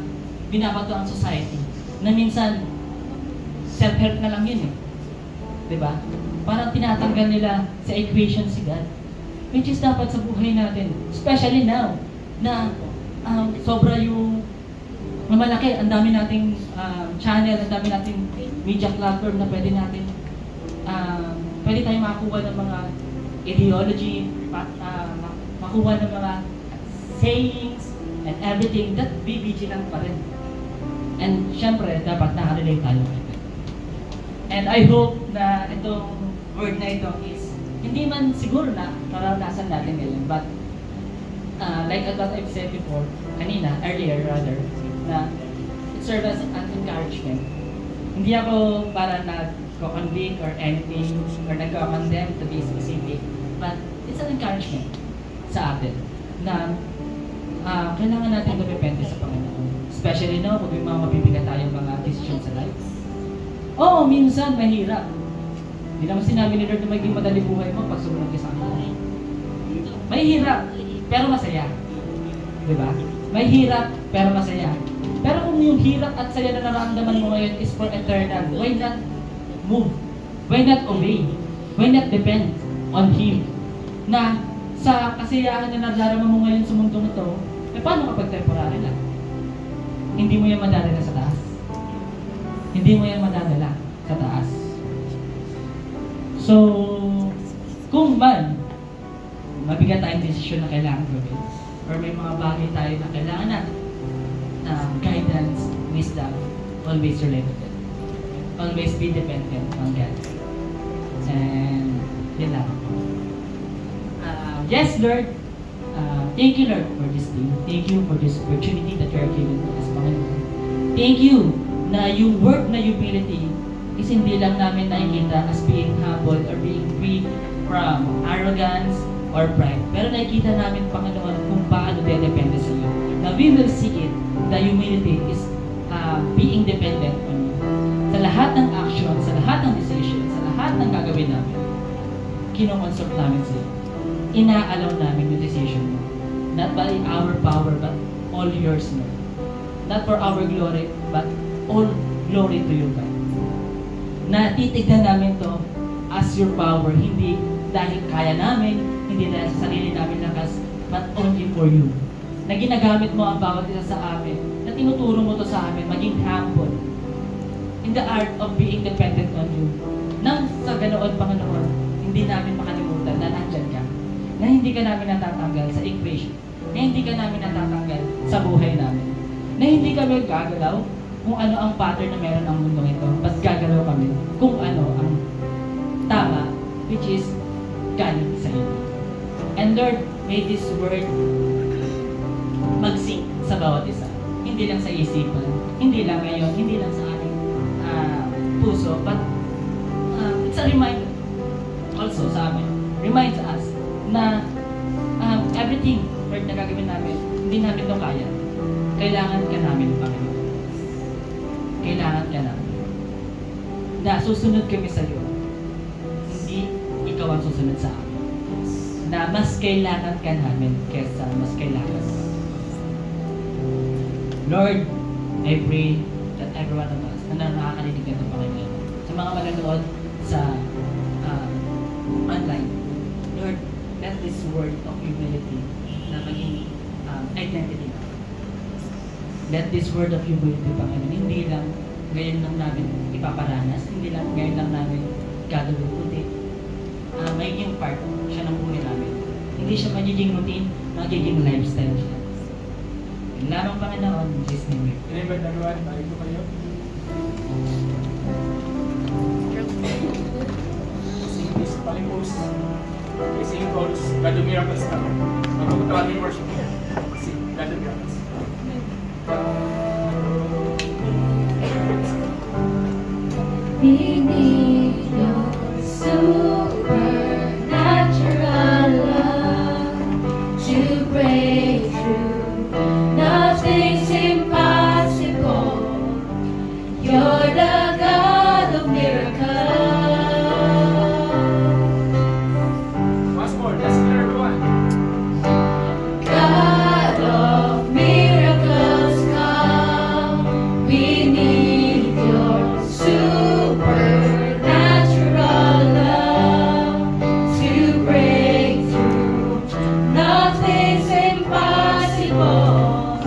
binabato ang society. Na minsan, self-help na lang yun eh. Diba? Parang tinatanggal nila sa equation si God. Which is dapat sa buhay natin. Especially now, na sobra yung malaki, ang dami nating channel, ang dami nating media platform na pwede natin, pwede tayong makakuha ng mga ideology, makuha ng mga sayings, and everything that be vigilant pa rin. And syempre, dapat nakarelate tayo. And I hope na itong word na ito is, hindi man siguro na naranasan natin ngayon, but like what I've said before, earlier rather, na it serves as an encouragement. Hindi ako para nag-convict or anything, or nag-condemn to be specific, but it's an encouragement sa atin na kailangan natin depende sa Panginoon. Especially now, kung may mga mabibigat tayong mga decisions sa life. Oo, minsan mahirap. Hindi naman sinabi ni Lord na maging madali buhay mo pag sumunod ka sa Kanya. Mahirap, pero masaya. Diba? Mahirap, pero masaya. Pero kung yung hirap at saya na nararamdaman mo ngayon is for eternal, why not move? Why not obey? Why not depend on Him? Na sa kasiyahan na nararamdaman mo ngayon sa mundong ito, paano kapag temporary lang? Hindi mo yan madadala sa taas. Hindi mo yan madadala sa taas. So, kung man, mabigat tayong desisyon na kailangan gawin, or may mga bagay tayo na kailangan natin, guidance, wisdom, always relate to it. Always be dependent on God. And, yun lang. Yes, Lord. Thank you, Lord, for this day. Thank you for this opportunity that you are giving to us, Panginoon. Thank you na yung word na humility is hindi lang namin nakikita as being humble or being free from arrogance or pride. Pero nakikita namin, Panginoon, kung paano depende sa iyo. Na we will see it, the humility is being dependent on you. Sa lahat ng action, sa lahat ng decision, sa lahat ng gagawin namin, kinoconsult namin sa iyo. Ina-allow namin yung decision mo. Not by our power, but all yours, Lord. Not for our glory, but all glory to you, God. Na titignan namin to as your power, hindi dahil kaya namin, hindi dahil sa sarili namin lakas, but only for you. Na ginagamit mo ang bawat isa sa amin, na tinuturo mo to sa amin, maging humble in the art of being dependent on you. Nang sa ganoon, Panginoon, hindi namin makalimutan na nandyan ka, na hindi ka namin natatanggal sa equation, na hindi ka namin natatanggal sa buhay namin, na hindi kami gagalaw kung ano ang pattern na meron ang mundong ito, but gagalaw kami kung ano ang tama, which is galing sa iyo. And Lord, may this word mag-sink sa bawat isa. Hindi lang sa isipan, hindi lang ngayon, hindi lang sa ating puso, but it's a reminder also sa amin. Reminds us na everything Lord na gagawin namin, hindi namin ito kaya. Kailangan ka namin, Panginoon. Kailangan ka namin. Na susunod kami sa iyo. ikaw ang susunod sa amin. Na mas kailangan ka namin kesa mas kailangan. Lord, I pray that every one of us na nakakarinig ka ng Panginoon, sa mga manonood sa online, Lord, let this word of humility na maging identity. Let this word of humility, Panginoon, hindi lang ngayon lang namin ipaparanas, hindi lang ngayon lang namin gagawin, kundi magiging part siya ng buhay namin. Hindi siya magiging routine, magiging lifestyle siya. Yung lamang Panginoon, in Jesus' name. Remember na naman, balik ko kayo. Sing this, paling-post. Sing calls, God do miracles na. Magpagkatawa din worship. Sing, God do miracles. We need your supernatural love to break through. Nothing's impossible. You're the God of miracles. Once more, let's clear everyone. God of miracles, come. We need your supernatural love to break through. Nothing's impossible.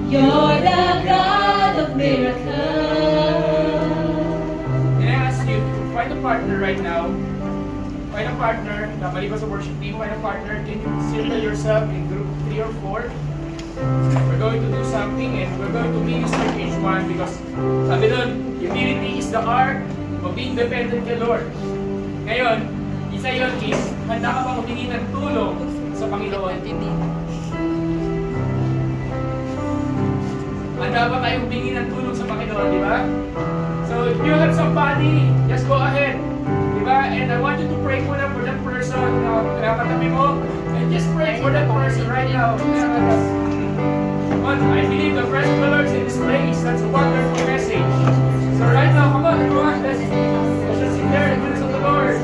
You're the God of miracles. Can I ask you to find a partner right now? Find a partner. Nabalik ko sa worship team. Find a partner. Can you circle yourself in group 3 or 4? We're going to do something and we're going to minister each one because sabi doon, humility is the art of being dependent kay Lord. Ngayon, isa yun is, handa ka bang humingi ng tulong sa Panginoon? Handa ba kayo humingi ng tulong sa Panginoon, di ba? So, if you have somebody, just go ahead. Di ba? And I want you to pray for them, for that person. Katabi mo, and just pray for that person right now. I believe the presence of the Lord is in this place. That's a wonderful message. So right now, come on everyone, let's just sit there in the presence of the Lord.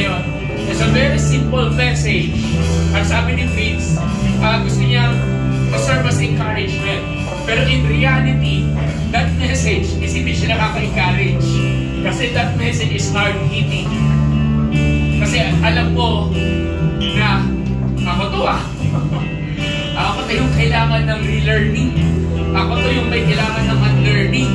ngayon. It's a very simple message. Ang sabi ni Vince, gusto niya serve as encouragement. Pero in reality, that message is hindi siya nakaka-encourage. Kasi that message is hard-hitting. Kasi alam ko na ako to ako to yung kailangan ng relearning. Ako to yung may kailangan ng unlearning.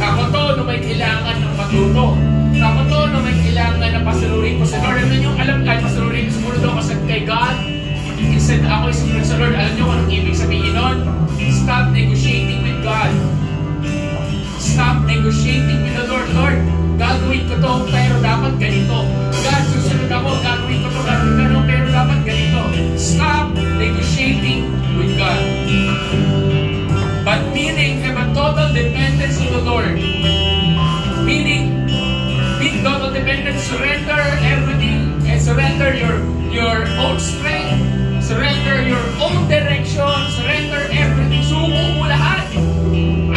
Ako to na may kailangan ng matuto. Ako to na may kailangan na pasalurin ko sa Lord. Alam nyo, pasalurin ko siguro daw kasi kay God. Instead ako isunod sa Lord. Alam nyo kung anong ibig sabihin nun? Stop negotiating with God. Stop negotiating with the Lord. Lord, gagawin ko to, pero dapat ganito. God, susunod ako, gagawin ko to, pero dapat ganito. Stop negotiating with God. But meaning, have a total dependence on the Lord. Meaning, total dependence, surrender everything, and surrender your own strength, surrender your own direction, surrender everything. Suko mo lahat.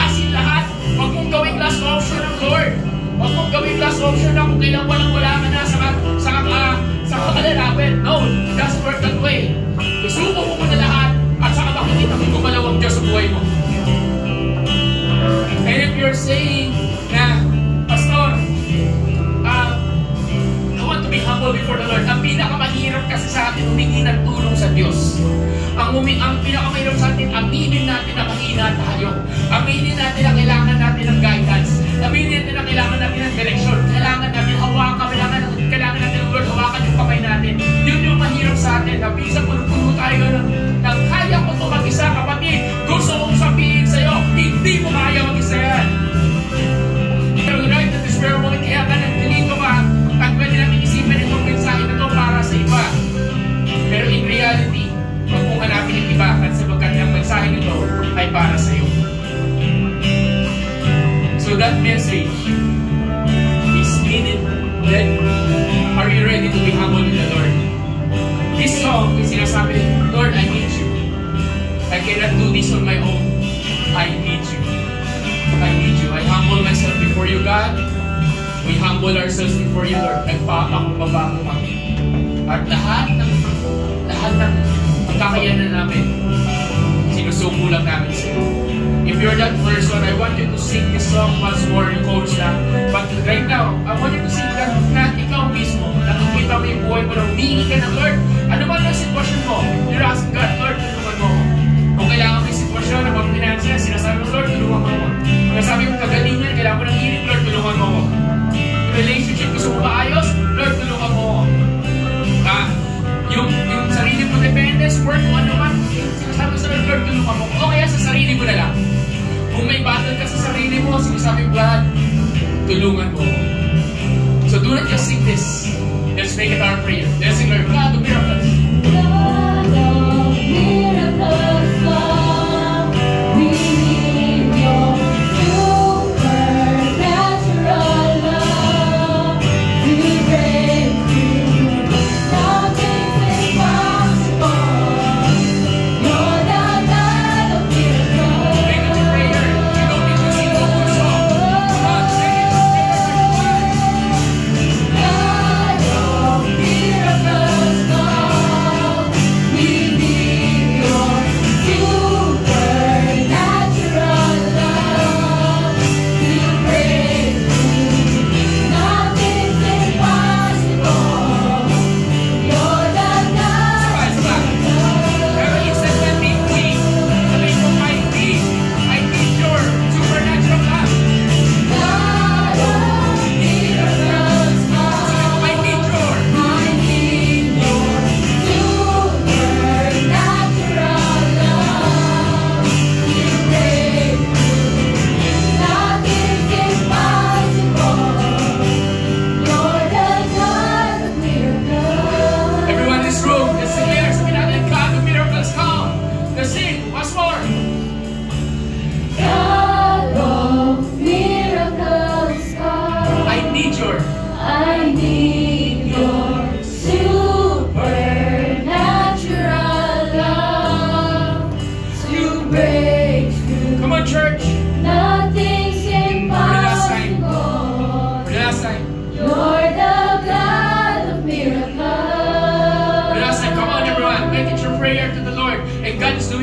Asin lahat. Huwag mong gawing last option ng Lord. Huwag mong gawing last option na kung kailang wala ka na sa kalalapin. No, it doesn't work that way. Isuko mo na lahat at saka makikita mo gumalaw ang Diyos sa buhay mo. And if you're saying na, Pastor, I want to be humble before the Lord. Ang pinakamahirap kasi sa atin humingi ng tulong sa Diyos. Ang pinakamahirap sa atin, aminin natin na mahina tayo. Aminin natin na kailangan natin ng guidance. Aminin natin na kailangan natin ng direction. Kailangan natin hawakan, kailangan natin ng Lord, hawakan yung kamay natin. Yun yung mahirap sa atin. Minsan puno tayo ng kaya ko ito mag-isa, kapatid. Gusto kong sabihin sa'yo, hindi mo kaya mag-isa yan. Pero right at this very moment, kaya ka nandito ka, at pwede natin isipin itong mensahe na ito para sa iba. Pero in reality, huwag mong hanapin yung iba at sapagkat ang mensahe nito ay para sa iyo. So that message is needed. That are you ready to be humble with the Lord? This song is sinasabi, Lord, I need you. I cannot do this on my own. I need you. I need you. I humble myself before you, God. We humble ourselves before you, Lord. Nagpapakababa mo kami. At lahat ng kakayanan namin, sinusuko lang namin sa iyo. If you're that person, I want you to sing this song once more in chorus lang. But right now, I want you to sing that na ikaw mismo, nakikita mo yung buhay mo na humingi ka ng Lord. Ano man ang sitwasyon mo? You're asking God, Lord, tulungan mo. Kung kailangan mo yung sitwasyon na mag-financial, sinasabi mo, Lord, tulungan mo ako. Kung sabi mo kagalingan, kailangan mo ng healing, Lord, tulungan mo ako. Relationship gusto mo maayos, Lord, tulungan mo ako. Yung sarili mo dependence, work mo ano man, sinasabi mo sa Lord, tulungan mo. O kaya sa sarili mo na lang. Kung may battle ka sa sarili mo, sinasabi mo, God, tulungan mo. So do not just sing this. Let's make it our prayer. Let's sing, Lord, God of miracles. God of miracles, Lord, we need your supernatural love to break through. Nothing's impossible. You're the God of miracles. Make it your prayer. You don't need to sing the whole song. God, sing it.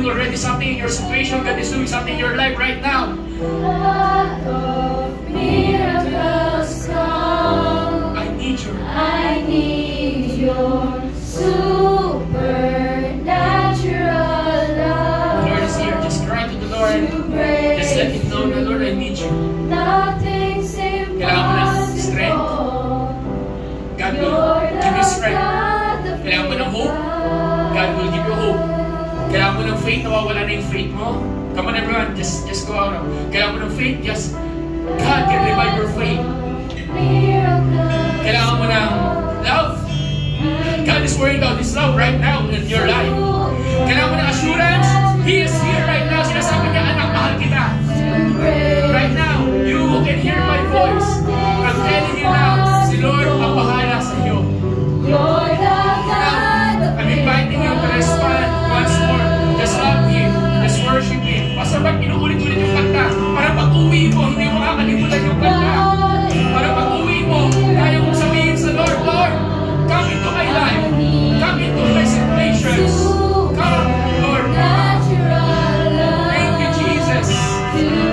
doing already something in your situation. God is doing something in your life right now. God of miracles, come. I need your I need your supernatural love. The Lord is here. Just cry to the Lord. Just let Him know, the Lord, I need you. Nothing's Kailangan mo ng strength. impossible. God will give you strength. Kailangan mo ng hope. God will give you hope. Kailangan mo ng faith. Nawawala na yung faith mo. Come on everyone, just go out. Kailangan mo ng faith. Just God can revive your faith. Kailangan mo ng love. God is pouring out His love right now in your life. Kailangan mo ng assurance. He is here right now. Sinasabi niya, anak, mahal kita. Right now, you who can hear my voice, I'm telling you now, si Lord ang bahala sa iyo. Now, I'm inviting you to respond once more. Just love Him. Just worship Him. Basta ba't inuulit-ulit yung kanta? Para pag-uwi mo, hindi mo makakalimutan yung kanta. Para pag-uwi mo, kaya mong sabihin sa Lord, Lord, come into my life. Come into my situations. Come, Lord. Thank you, Jesus.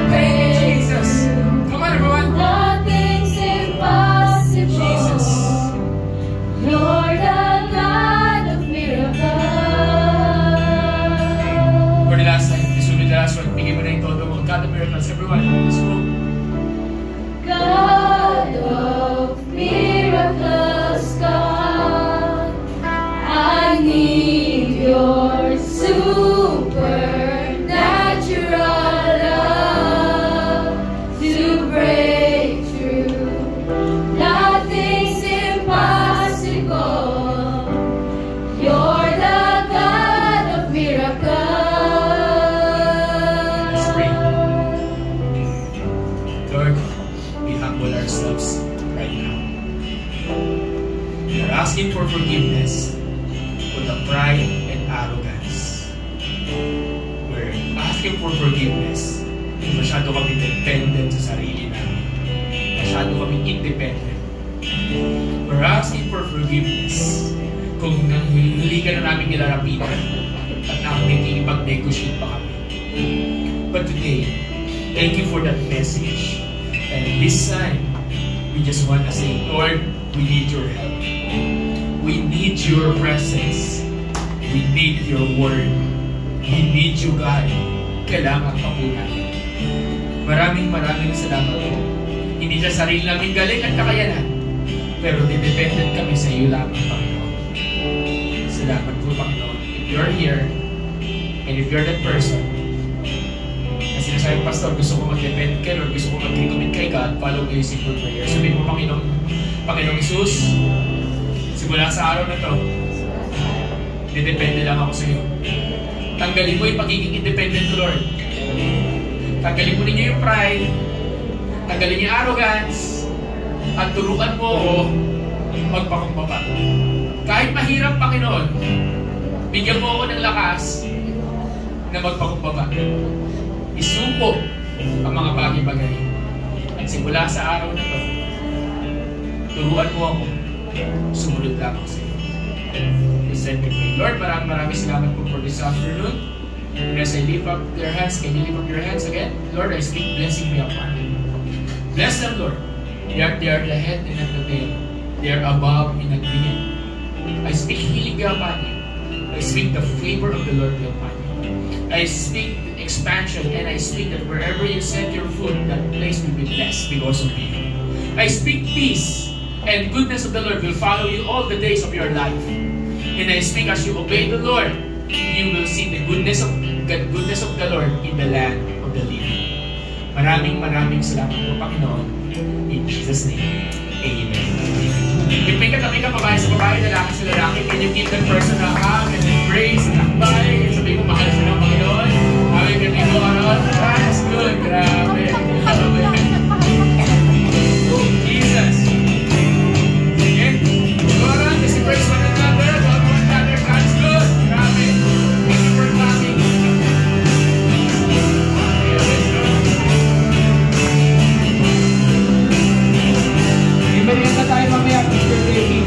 Thank you, Jesus. Come on, everyone. Nothing's impossible. Jesus. You're the God of miracles. For the last time, this will be the last one. Bigyan mo na yung todo mo. God of miracles. Everyone, let's go. God of miracles, come. I need your supernatural love to break through. Nothing's impossible. You're the God of miracles. Let's pray. Lord, we humble ourselves right now. We are asking for forgiveness for the pride and arrogance. We're asking for forgiveness kung masyado kami dependent sa sarili namin. Masyado kami independent. We're asking for forgiveness kung hindi ka na namin nilarapitan at nakikipag-negotiate pa kami. But today, thank you for that message. And this time, we just want to say, Lord, we need your help. We need your presence. We need your word. We need you, God. Kailangan ka po namin. Maraming salamat po. Hindi sa sarili namin galing at kakayanan, pero dependent kami sa iyo lamang, Panginoon. Salamat po, Panginoon. If you're here, and if you're that person, na sinasabi, Pastor, gusto ko mag-depend kay Lord, gusto ko mag-recommit kay God, follow mo yung simple prayer. Sabihin mo, Panginoong Isus, simula sa araw na to, didepende lang ako sa iyo. Tanggalin mo yung pagiging independent, Lord. Tanggalin mo ninyo yung pride, tanggalin niyo yung arrogance, at turuan mo ako magpakumbaba. Kahit mahirap, Panginoon, bigyan mo ako ng lakas na magpakumbaba. Isuko ang mga bagay-bagay. At simula sa araw na to, turuan mo ako, sumunod lang ako sa iyo. Lord, maraming salamat po for this afternoon. And as I lift up their hands, can you lift up your hands again? Lord, I speak blessing be upon them. Bless them, Lord. They are the head and not the tail. They are above and not beneath. I speak healing be upon you. I speak the favor of the Lord be upon you. I speak expansion, and I speak that wherever you set your foot, that place will be blessed because of you. I speak peace, and goodness of the Lord will follow you all the days of your life. And I speak as you obey the Lord, you will see the goodness of the Lord in the land of the living. Maraming salamat po, Panginoon. In Jesus' name, Amen. If may katabi ka, babae sa babae, lalaki sa lalaki, can you give that person a hug and embrace and akbay? Sabi ko, mahal siya ng Panginoon. Sabi ka, Tito Aron, that's good. Grabe. Jesus. Okay? Tito Aron, just embrace one another. Love one another. That's good. Grabe. Thank you for clapping. Ibalik na tayo mamaya, Mr. David.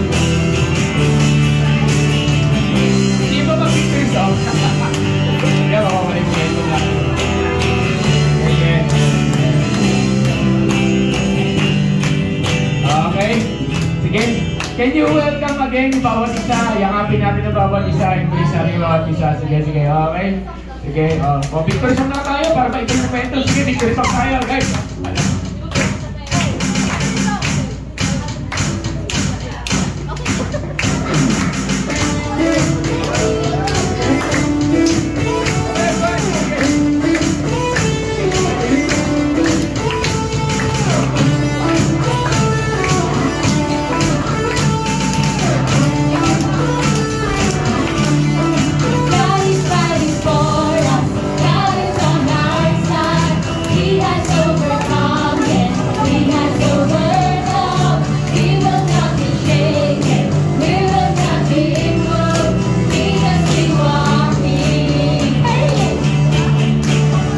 Can you welcome again yung bawat isa? Yakapin natin ang bawat isa. Embrace natin yung bawat isa. Sige, sige. Okay? Sige. Picture song na tayo para maibig yung kwento. Sige, picture song tayo, guys. God is fighting for us. God is on our side. He has overcome, yes, He has overcome. We will not be shaken. We will not be moved. Jesus, you are King.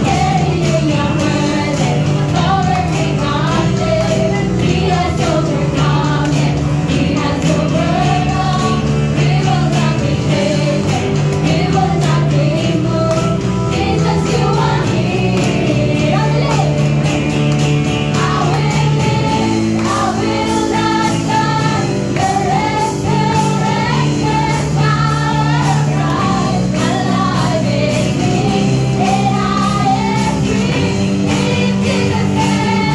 Carrying your burden, covering our sin. He has overcome, yes, He has overcome. We will not be shaken. We will not be moved. Jesus, you are King. I will live. I will not die. The resurrection power of Christ alive in me, and I am free in Jesus' name.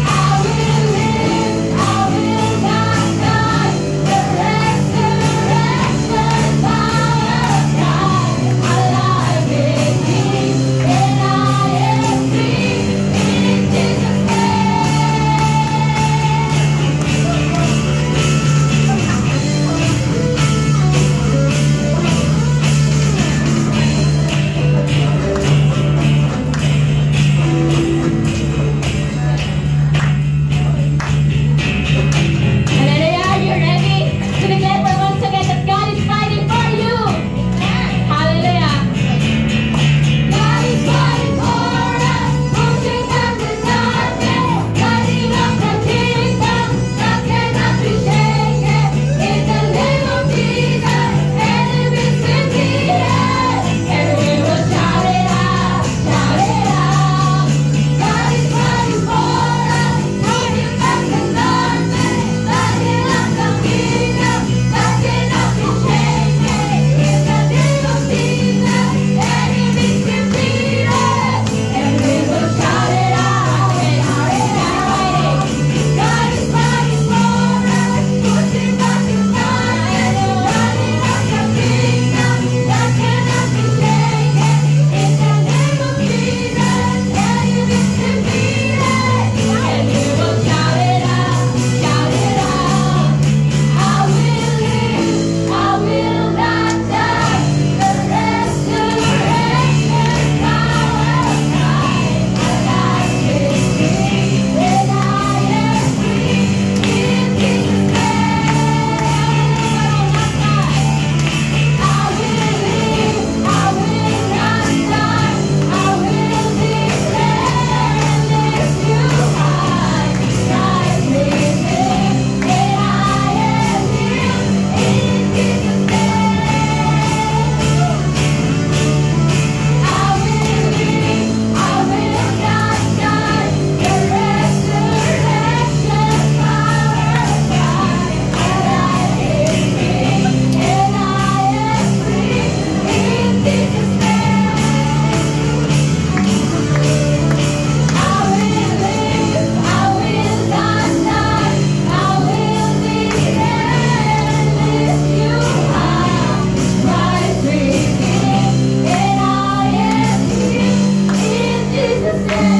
I will live. I will not die. The resurrection power of Christ alive in me, and I am free in Jesus' Hallelujah, are you ready to declare once again that God is fighting for you? Hallelujah. God is fighting for us, pushing back the darkness, lighting up the kingdom that cannot be shaken. In the name of Jesus, enemies defeated, and we will shout it out, shout it out. God is fighting for us, pushing back the darkness, lighting up the kingdom that cannot be shaken. In the name of Jesus, enemies defeated, and we will shout it out, shout it out. God is fighting for us, pushing back the darkness, lighting up the kingdom that cannot be shaken. In the name of Jesus, enemies defeated, and we will shout it out, shout it out. I will live, I will not die. The resurrection power of Christ alive in me, and I am free in Jesus' name. I will live, I will not die. I will declare and lift you high. Christ lives in, and I am healed in Jesus' name. I will live, I will not die. The resurrection power of Christ alive in me, and I am free in Jesus' name. I will live, I will not die. I will declare and lift you high. Christ lives in, and I am healed in Jesus' name.